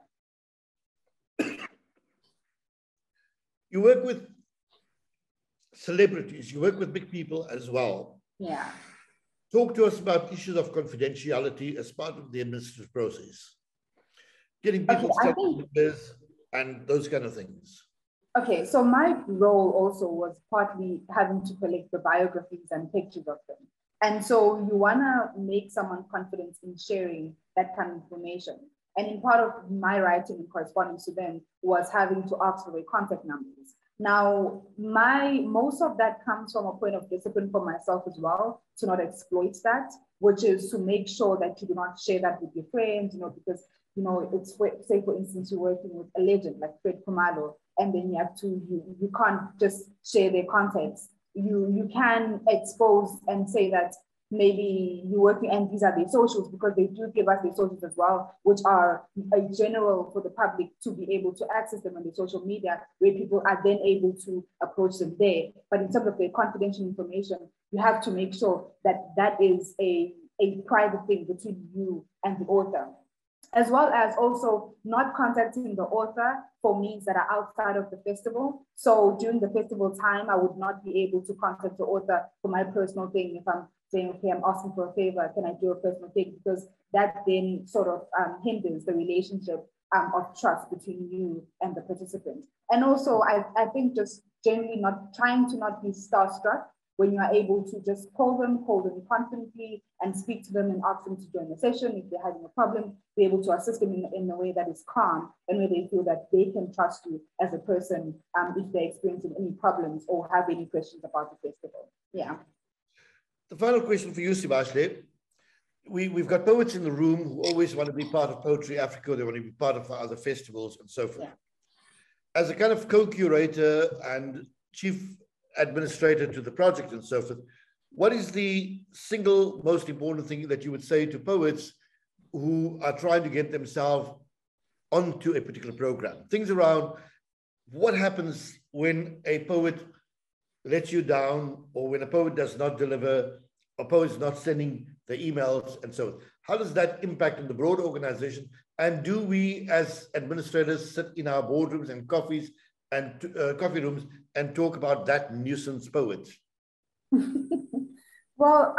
You work with celebrities, you work with big people as well. Yeah. Talk to us about issues of confidentiality as part of the administrative process. Getting people's numbers and those kind of things. Okay, so my role also was partly having to collect the biographies and pictures of them. And so you wanna make someone confident in sharing that kind of information. And in part of my writing and correspondence to them was having to ask for their contact numbers. Now, most of that comes from a point of discipline for myself as well, to not exploit that, which is to make sure that you do not share that with your friends, you know, because, you know, it's, say for instance, you're working with a legend like Fred Khumalo, and then you have to, you can't just share their contacts. You can expose and say that maybe you're working and these are their socials, because they do give us their socials as well, which are a general for the public to be able to access them on the social media, where people are then able to approach them there. But in terms of their confidential information, you have to make sure that that is a private thing between you and the author, as well as also not contacting the author for means that are outside of the festival. So during the festival time, I would not be able to contact the author for my personal thing. If I'm saying, okay, I'm asking for a favor, can I do a personal thing? Because that then sort of hinders the relationship of trust between you and the participant. And also, I think just generally not trying to not be starstruck when you are able to just call them confidently and speak to them and ask them to join the session. If they're having a problem, be able to assist them in a way that is calm and where they feel that they can trust you as a person if they're experiencing any problems or have any questions about the festival. Yeah. The final question for you, Sibahle. We've got poets in the room who always want to be part of Poetry Africa. They want to be part of other festivals and so forth. Yeah. As a kind of co-curator and chief administrator to the project and so forth, what is the single most important thing that you would say to poets who are trying to get themselves onto a particular program? Things around what happens when a poet lets you down, or when a poet does not deliver, a poet is not sending the emails and so on. How does that impact on the broader organization? And do we as administrators sit in our boardrooms and coffee rooms and talk about that nuisance poet? Well,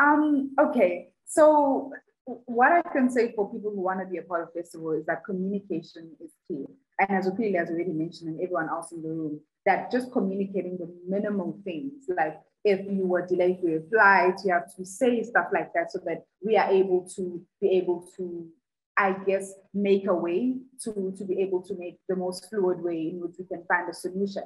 okay. So what I can say for people who want to be a part of the festival is that communication is key. And as Philile has already mentioned, and everyone else in the room, that just communicating the minimum things, like if you were delayed for your flight, you have to say stuff like that so that we are able to, I guess, make a way to be able to make the most fluid way in which we can find a solution.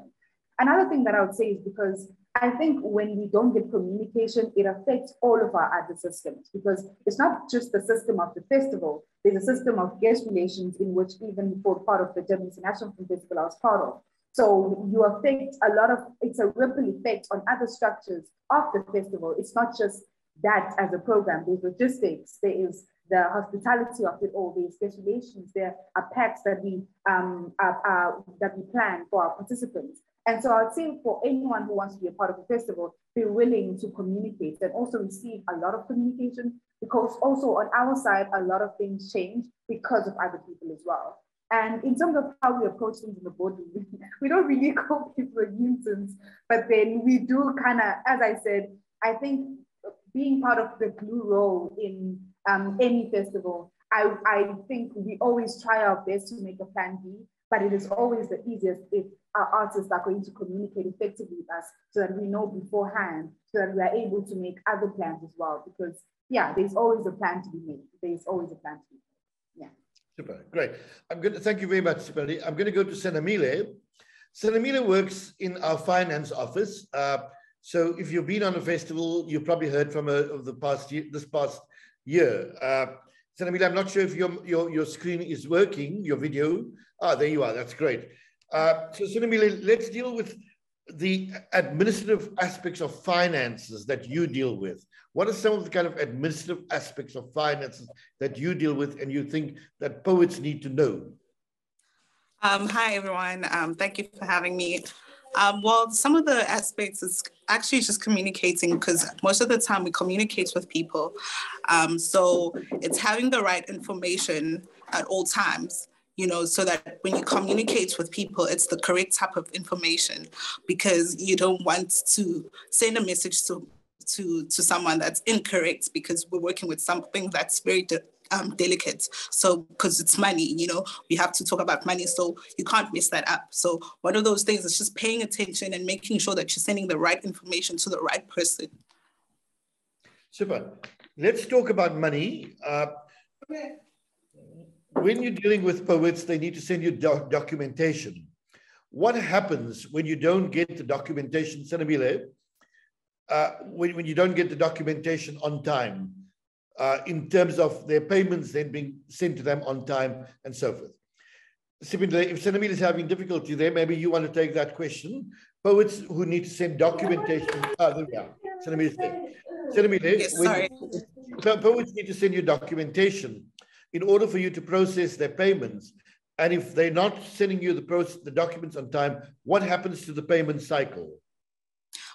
Another thing that I would say is because I think when we don't get communication, it affects all of our other systems, because it's not just the system of the festival, there's a system of guest relations in which even for part of the Durban International Film Festival I was part of. So you affect it's a ripple effect on other structures of the festival. It's not just that as a program, there's logistics, there is the hospitality of it all, there's guest relations, there are packs that we plan for our participants. And so I'd say for anyone who wants to be a part of the festival, be willing to communicate and also receive a lot of communication, because also on our side, a lot of things change because of other people as well. And in terms of how we approach things in the boardroom, we don't really call people nuisance, but then we do kind of, as I said, I think being part of the glue role in any festival, I think we always try our best to make a plan B, but it is always the easiest if our artists are going to communicate effectively with us so that we know beforehand, so that we are able to make other plans as well. Because yeah, there's always a plan to be made. There's always a plan to be made. Yeah. Super, great. I'm going to thank you very much, Sibahle. I'm going to go to Senamile. Senamile works in our finance office. So if you've been on a festival, you've probably heard from of the past year, this past year. Senamile, I'm not sure if your screen is working, your video. Ah, there you are. That's great. So Senamile, let's deal with the administrative aspects of finances that you deal with. What are some of the kind of administrative aspects of finances that you deal with and you think that poets need to know? Hi, everyone. Thank you for having me. Well, some of the aspects is actually just communicating, because most of the time we communicate with people. So it's having the right information at all times, you know, so that when you communicate with people, it's the correct type of information, because you don't want to send a message to someone that's incorrect, because we're working with something that's very delicate. So because it's money, you know, we have to talk about money, so you can't mess that up. So one of those things is just paying attention and making sure that you're sending the right information to the right person. Super. Let's talk about money. When you're dealing with poets, they need to send you documentation. What happens when you don't get the documentation, Senamile, when you don't get the documentation on time, in terms of their payments then being sent to them on time and so forth? If Senamile is having difficulty there, maybe you want to take that question. Poets who need to send documentation. There we are. Senamile, Yes, sorry. Poets need to send you documentation in order for you to process their payments. And if they're not sending you the documents on time, what happens to the payment cycle?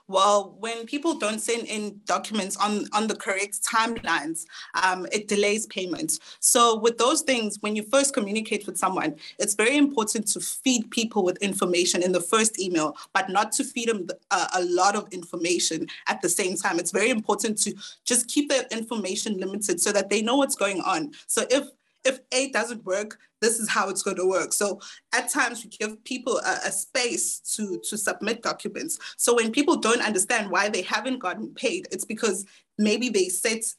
Well, when people don't send in documents on the correct timelines, it delays payments. So with those things, when you first communicate with someone, it's very important to feed people with information in the first email, but not to feed them a lot of information at the same time. It's very important to just keep that information limited so that they know what's going on. So if A doesn't work, this is how it's going to work. So at times we give people a space to submit documents. So when people don't understand why they haven't gotten paid, it's because maybe they sent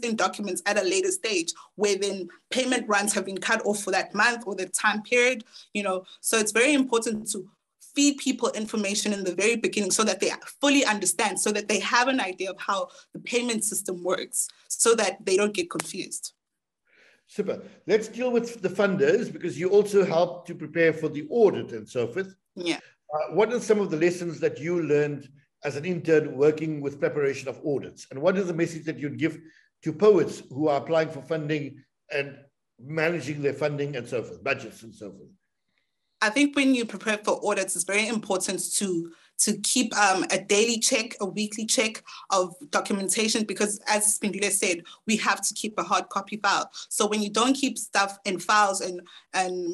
in documents at a later stage where then payment runs have been cut off for that month or the time period, you know. So it's very important to feed people information in the very beginning so that they fully understand, so that they have an idea of how the payment system works, so that they don't get confused. Super. Let's deal with the funders, because you also help to prepare for the audit and so forth. Yeah. What are some of the lessons that you learned as an intern working with preparation of audits? And what is the message that you'd give to poets who are applying for funding and managing their funding and so forth, budgets and so forth? I think when you prepare for audits, it's very important to keep a daily check, a weekly check of documentation, because as Philile said, we have to keep a hard copy file. So when you don't keep stuff in files and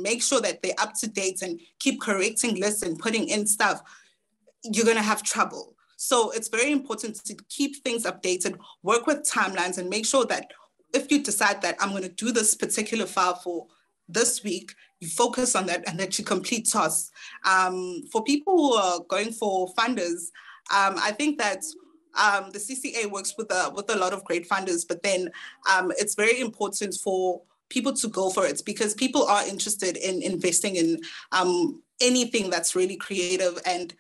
make sure that they're up to date and keep correcting lists and putting in stuff, you're gonna have trouble. So it's very important to keep things updated, work with timelines, and make sure that if you decide that I'm gonna do this particular file for this week, you focus on that and that you complete tasks. For people who are going for funders, I think that the CCA works with a lot of great funders, but then it's very important for people to go for it, because people are interested in investing in anything that's really creative and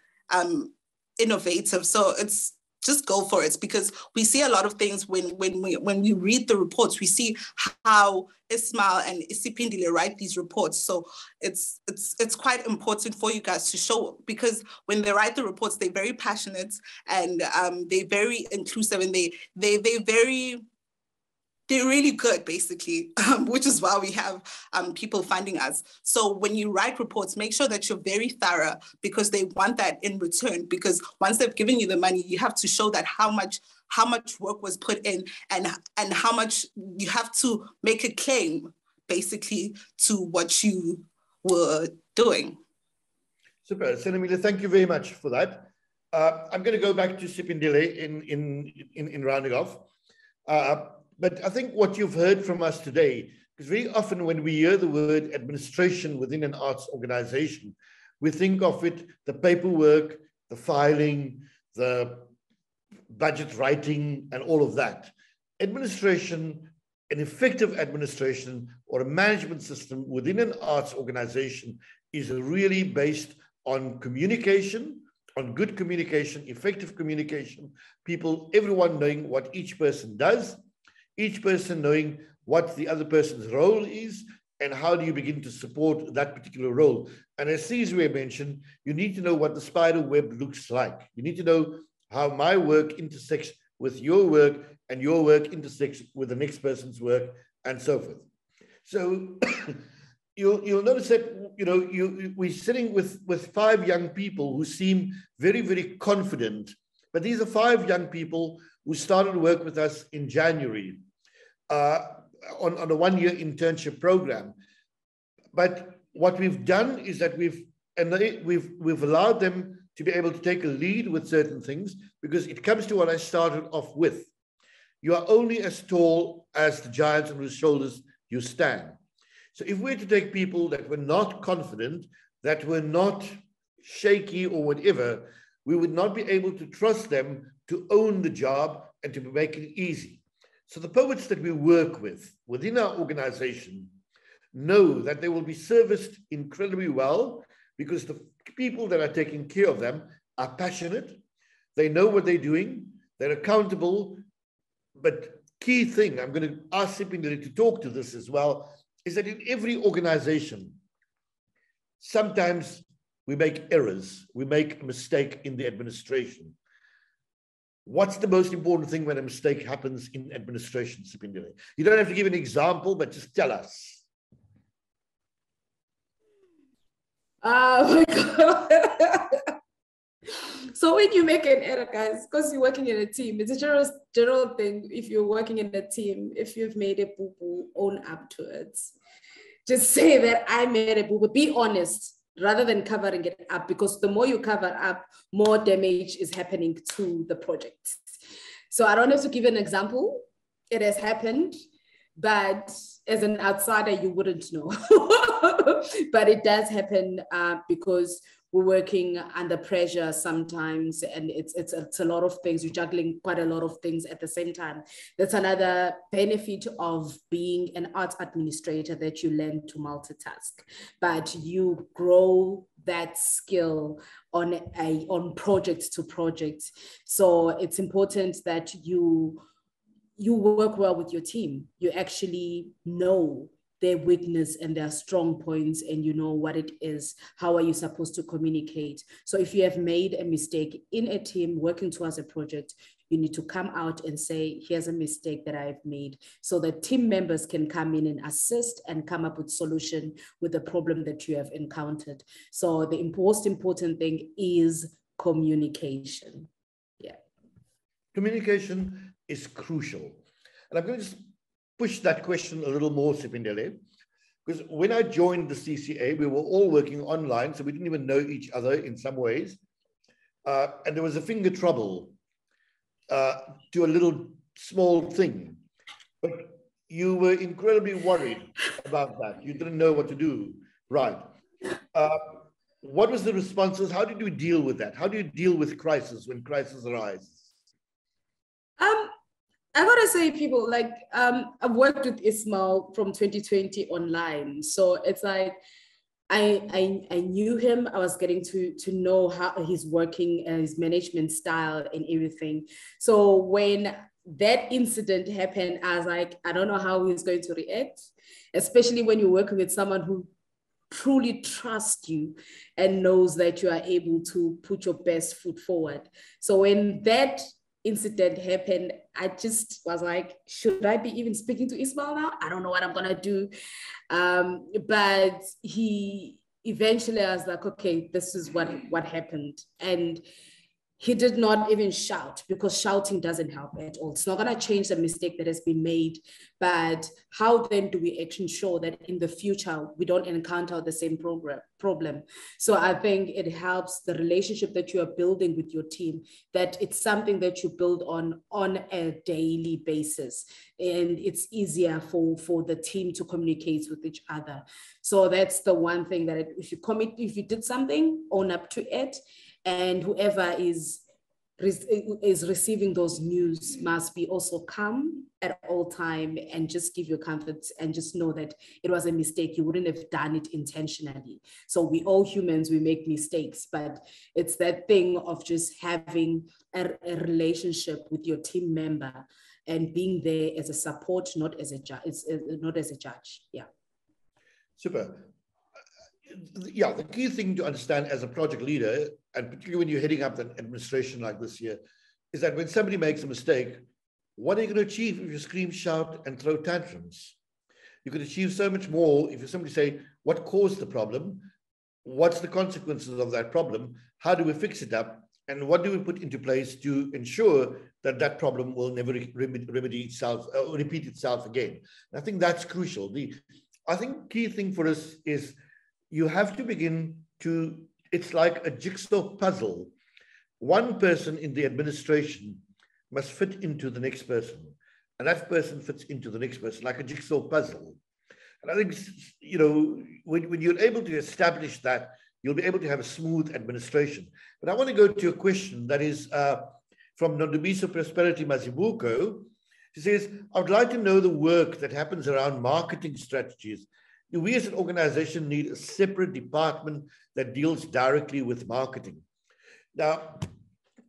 innovative. So it's just go for it, because we see a lot of things when we read the reports, we see how Ismail and Isiphindile write these reports. So it's quite important for you guys to show, because when they write the reports, they're very passionate and they're very inclusive, and they're really good, basically, which is why we have people funding us. So when you write reports, make sure that you're very thorough, because they want that in return. Because once they've given you the money, you have to show that how much work was put in, and how much you have to make a claim, basically, to what you were doing. Super. Senamile, thank you very much for that. I'm going to go back to Isiphindile in rounding off. But I think what you've heard from us today, because very often when we hear the word administration within an arts organization, we think of it, the paperwork, the filing, the budget writing, and all of that. Administration, an effective administration or a management system within an arts organization is really based on communication, on good communication, effective communication, everyone knowing what each person does, each person knowing what the other person's role is, and how do you begin to support that particular role. And as Sizwe mentioned, you need to know what the spider web looks like. You need to know how my work intersects with your work, and your work intersects with the next person's work, and so forth. So you'll notice that, you know, we're sitting with 5 young people who seem very, very confident, but these are 5 young people who started work with us in January on a 1-year internship program. But what we've done is that we've allowed them to be able to take a lead with certain things, because it comes to what I started off with. You are only as tall as the giants on whose shoulders you stand. So if we're to take people that were not confident, that were not shaky or whatever, we would not be able to trust them to own the job and to make it easy. So the poets that we work with within our organization know that they will be serviced incredibly well, because the people that are taking care of them are passionate, they know what they're doing, they're accountable. But key thing, I'm going to ask Sibahle to talk to this as well, is that in every organization, sometimes we make errors, we make a mistake in the administration. What's the most important thing when a mistake happens in administration, Sibahle? You don't have to give an example, but just tell us. Oh my God. So when you make an error, guys, because you're working in a team, it's a general thing. If you're working in a team, if you've made a boo-boo, own up to it. Just say that I made a boo-boo. Be honest rather than covering it up, because the more you cover up, more damage is happening to the project. So I don't have to give an example. It has happened, but as an outsider, you wouldn't know. But it does happen because we're working under pressure sometimes, and it's a lot of things. You're juggling quite a lot of things at the same time. That's another benefit of being an arts administrator, that you learn to multitask, but you grow that skill on project to project. So it's important that you work well with your team. You actually know their weakness and their strong points, and you know what it is. How are you supposed to communicate? So if you have made a mistake in a team working towards a project, you need to come out and say, here's a mistake that I've made, so that team members can come in and assist and come up with solution with the problem that you have encountered. So the most important thing is communication. Yeah. Communication is crucial. And I'm going to push that question a little more, Sibahle, because when I joined the CCA, we were all working online, so we didn't even know each other in some ways. And there was a finger trouble to a little small thing. But you were incredibly worried about that. You didn't know what to do. Right. What was the responses? How did you deal with that? How do you deal with crisis when crisis arises? I gotta say, people, like, I've worked with Ismail from 2020 online. So it's like, I knew him. I was getting to know how he's working, his management style and everything. So when that incident happened, I was like, I don't know how he's going to react, especially when you're working with someone who truly trusts you and knows that you are able to put your best foot forward. So when that incident happened, I just was like, should I be even speaking to Ismail now? I don't know what I'm gonna do. But he eventually, I was like, okay, this is what happened. And he did not even shout, because shouting doesn't help at all. It's not going to change the mistake that has been made. But how then do we ensure that in the future we don't encounter the same problem? So I think it helps the relationship that you are building with your team, that it's something that you build on a daily basis. And it's easier for the team to communicate with each other. So that's the one thing that if you did something, own up to it. And whoever is is receiving those news must be also calm at all time and just give you comfort and just know that it was a mistake. You wouldn't have done it intentionally. So we all humans, we make mistakes, but it's that thing of just having a relationship with your team member and being there as a support, not as a judge. It's not as a judge. Yeah. Super. Yeah, the key thing to understand as a project leader, and particularly when you're heading up an administration like this here, is that when somebody makes a mistake, what are you going to achieve if you scream, shout, and throw tantrums? You could achieve so much more if you simply say, what caused the problem? What's the consequences of that problem? How do we fix it up? And what do we put into place to ensure that that problem will never remedy itself or repeat itself again? And I think that's crucial. I think key thing for us is you have to begin to, it's like a jigsaw puzzle. One person in the administration must fit into the next person, and that person fits into the next person, like a jigsaw puzzle. And I think, you know, when you're able to establish that, you'll be able to have a smooth administration. But I want to go to a question that is from Nondumiso Prosperity Mazibuko. She says, I would like to know the work that happens around marketing strategies. Do we as an organization need a separate department that deals directly with marketing? Now,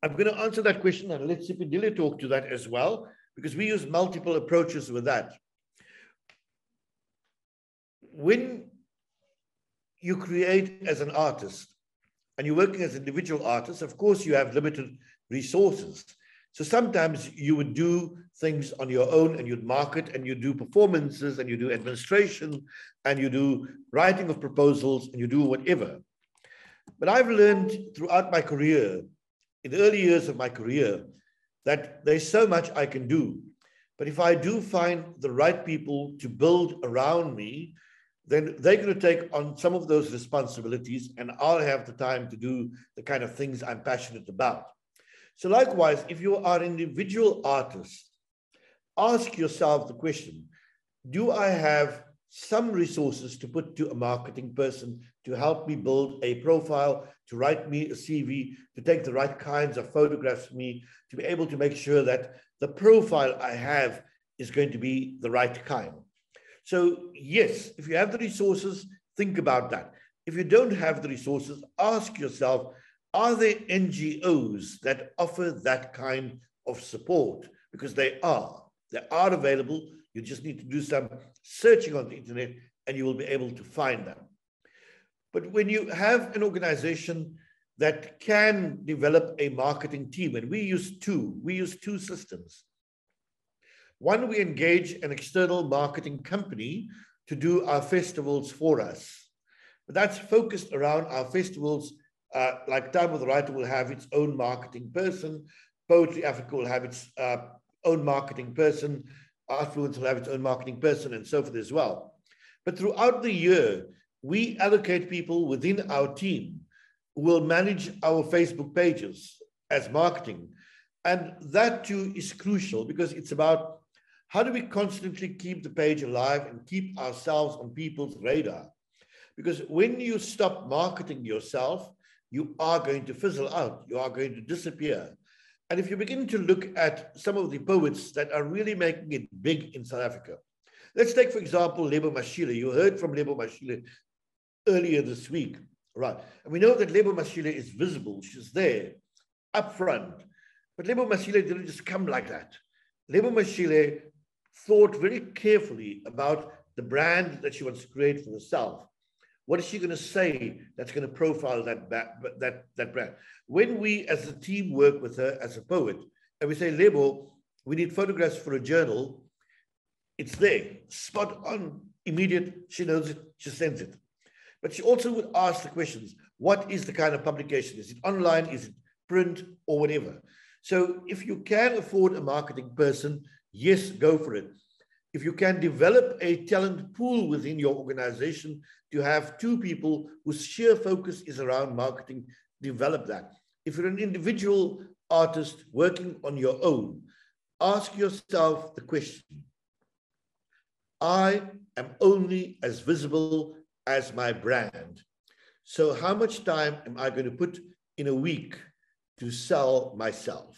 I'm going to answer that question and let Sibahle talk to that as well, because we use multiple approaches with that. When you create as an artist and you're working as an individual artist, of course, you have limited resources. So sometimes you would do things on your own and you'd market and you do performances and you do administration and you do writing of proposals and you do whatever. But I've learned throughout my career, in the early years of my career, that there's so much I can do. But if I do find the right people to build around me, then they're going to take on some of those responsibilities and I'll have the time to do the kind of things I'm passionate about. So likewise, if you are an individual artist, ask yourself the question, do I have some resources to put to a marketing person to help me build a profile, to write me a CV, to take the right kinds of photographs for me, to be able to make sure that the profile I have is going to be the right kind? So yes, if you have the resources, think about that. If you don't have the resources, ask yourself, are there NGOs that offer that kind of support? Because they are available. You just need to do some searching on the internet and you will be able to find them. But when you have an organization that can develop a marketing team, and we use two systems. One, we engage an external marketing company to do our festivals for us. But that's focused around our festivals. Like Time of the Writer will have its own marketing person, Poetry Africa will have its own marketing person, Artfluence will have its own marketing person, and so forth as well. But throughout the year, we allocate people within our team who will manage our Facebook pages as marketing. And that too is crucial because it's about how do we constantly keep the page alive and keep ourselves on people's radar? Because when you stop marketing yourself, you are going to fizzle out, you are going to disappear. And if you begin to look at some of the poets that are really making it big in South Africa, let's take, for example, Lebo Mashile. You heard from Lebo Mashile earlier this week, right? And we know that Lebo Mashile is visible, she's there, up front. But Lebo Mashile didn't just come like that. Lebo Mashile thought very carefully about the brand that she wants to create for herself. What is she going to say that's going to profile that brand? When we as a team work with her as a poet, and we say, Lebo, we need photographs for a journal, it's there, spot on, immediate, she knows it, she sends it. But she also would ask the questions, what is the kind of publication? Is it online, is it print, or whatever? So if you can afford a marketing person, yes, go for it. If you can develop a talent pool within your organization to have two people whose sheer focus is around marketing, develop that. If you're an individual artist working on your own, ask yourself the question, I am only as visible as my brand. So how much time am I going to put in a week to sell myself?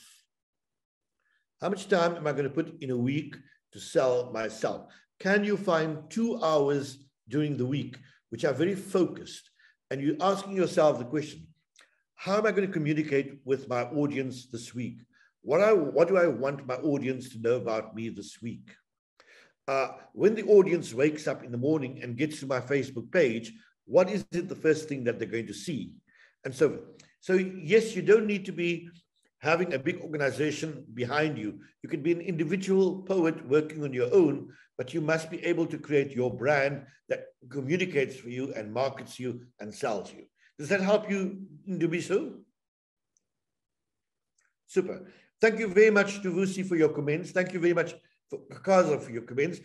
How much time am I going to put in a week to sell myself? Can you find 2 hours during the week, which are very focused, and you're asking yourself the question, how am I going to communicate with my audience this week? What do I want my audience to know about me this week? When the audience wakes up in the morning and gets to my Facebook page, what is it the first thing that they're going to see? And so yes, you don't need to be having a big organization behind you. You can be an individual poet working on your own, but you must be able to create your brand that communicates for you and markets you and sells you. Does that help you to be so? Super. Thank you very much to Vusi for your comments. Thank you very much for Kakaza for your comments.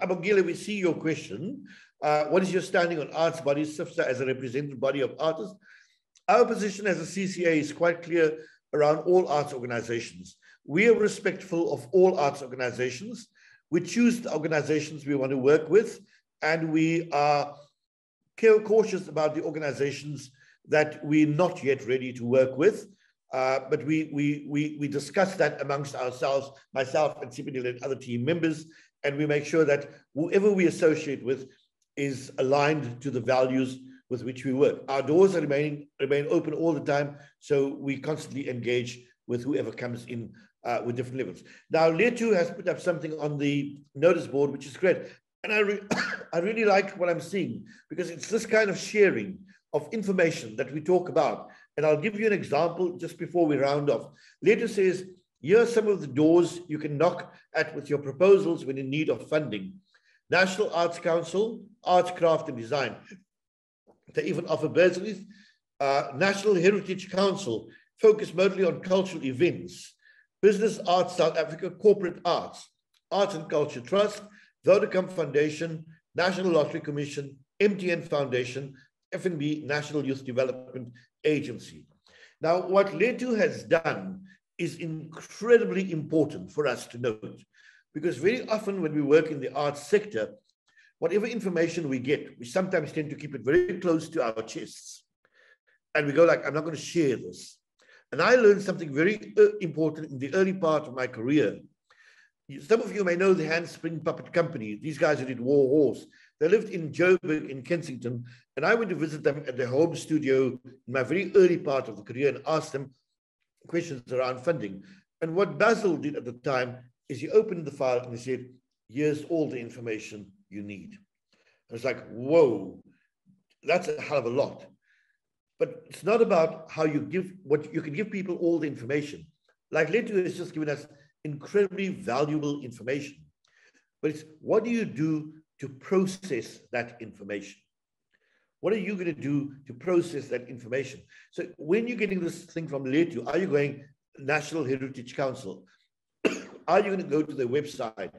Abongile, we see your question. What is your standing on arts bodies, SIFSA, as a representative body of artists? Our position as a CCA is quite clear around all arts organizations. We are respectful of all arts organizations. We choose the organizations we want to work with, and we are cautious about the organizations that we're not yet ready to work with. But we discuss that amongst ourselves, myself and Sibahle and other team members, and we make sure that whoever we associate with is aligned to the values with which we work. Our doors remain open all the time, so we constantly engage with whoever comes in with different levels. Now, Letu has put up something on the notice board, which is great. And I really like what I'm seeing, because it's this kind of sharing of information that we talk about. And I'll give you an example just before we round off. Letu says, here are some of the doors you can knock at with your proposals when in need of funding. National Arts Council, Arts, Craft and Design. They even offer bursaries. National Heritage Council, focus mostly on cultural events. Business Arts South Africa, Corporate Arts, Arts and Culture Trust, Vodacom Foundation, National Lottery Commission, MTN Foundation, FNB, National Youth Development Agency. Now, what Letu has done is incredibly important for us to note, because very often when we work in the arts sector, whatever information we get, we sometimes tend to keep it very close to our chests. And we go like, I'm not going to share this. And I learned something very important in the early part of my career. Some of you may know the Handspring Puppet Company. These guys who did War Horse. They lived in Joburg in Kensington. And I went to visit them at their home studio in my very early part of the career and asked them questions around funding. And what Basil did at the time is he opened the file and he said, here's all the information you need. I was like, whoa, that's a hell of a lot. But it's not about how you give, what you can give people all the information. Like Letu has just given us incredibly valuable information. But it's what do you do to process that information? What are you going to do to process that information? So when you're getting this thing from Letu, are you going National Heritage Council? Are you going to go to their website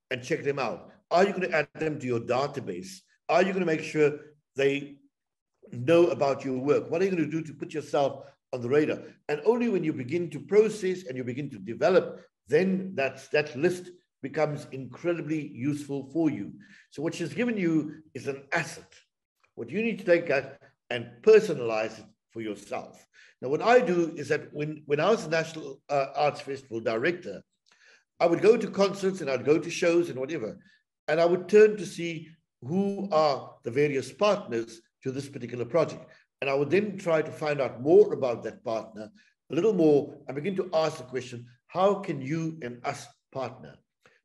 and check them out? Are you going to add them to your database? Are you going to make sure they know about your work? What are you going to do to put yourself on the radar? And only when you begin to process and you begin to develop, then that list becomes incredibly useful for you. So what she's given you is an asset. What you need to take that and personalize it for yourself. Now, what I do is that when I was the National Arts Festival director, I would go to concerts and I'd go to shows and whatever, and I would turn to see who are the various partners to this particular project. And I would then try to find out more about that partner, a little more, and begin to ask the question, how can you and us partner?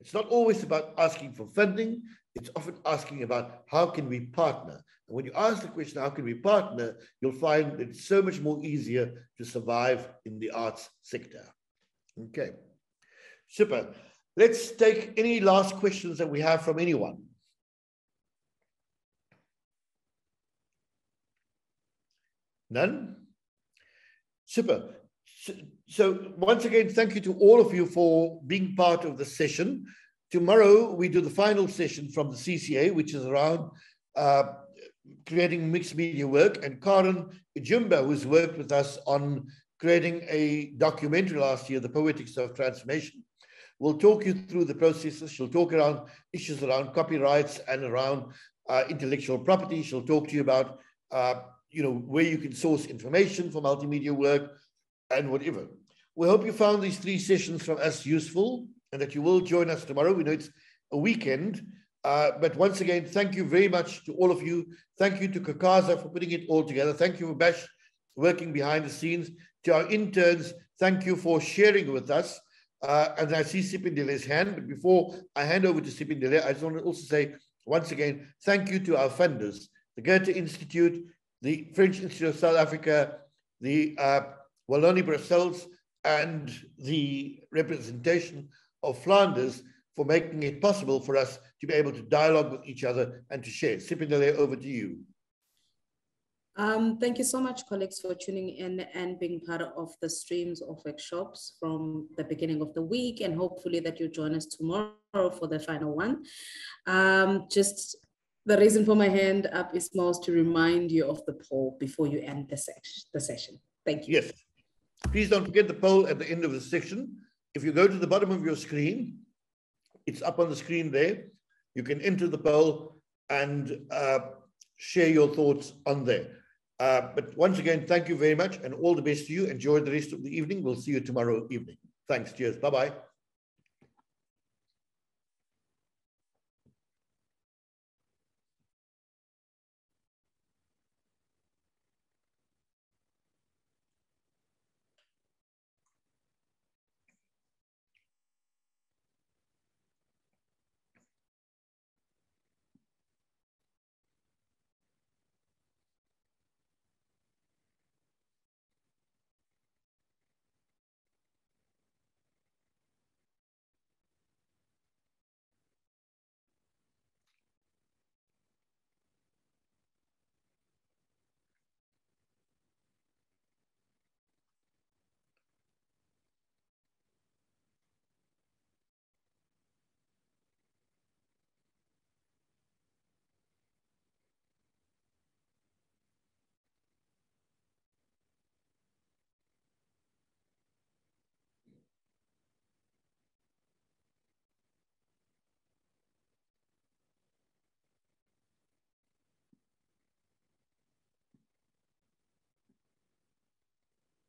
It's not always about asking for funding. It's often asking about how can we partner? And when you ask the question, how can we partner, you'll find that it's so much more easier to survive in the arts sector. Okay, super. Let's take any last questions that we have from anyone. None? Super. So once again, thank you to all of you for being part of the session. Tomorrow, we do the final session from the CCA, which is around creating mixed media work. And Karen Ijumba, who's worked with us on creating a documentary last year, The Poetics of Transformation, will talk you through the processes. She'll talk around issues around copyrights and around intellectual property. She'll talk to you about where you can source information for multimedia work. and whatever. We hope you found these 3 sessions from us useful and that you will join us tomorrow. We know it's a weekend, but once again, thank you very much to all of you. Thank you to Kakaza for putting it all together. Thank you for Bash working behind the scenes. To our interns, thank you for sharing with us. And I see Sipindele's hand, but before I hand over to Sipindele, I just want to also say, once again, thank you to our funders, the Goethe Institute, the French Institute of South Africa, the Wallonie Brussels, and the representation of Flanders for making it possible for us to be able to dialogue with each other and to share. Sipindele, over to you. Thank you so much, colleagues, for tuning in and being part of the streams of workshops from the beginning of the week, and hopefully that you join us tomorrow for the final one. Just the reason for my hand up is most to remind you of the poll before you end the session. Thank you. Yes. Please don't forget the poll at the end of the session. If you go to the bottom of your screen, it's up on the screen there. You can enter the poll and share your thoughts on there. But once again, thank you very much and all the best to you. Enjoy the rest of the evening. We'll see you tomorrow evening. Thanks. Cheers. Bye-bye.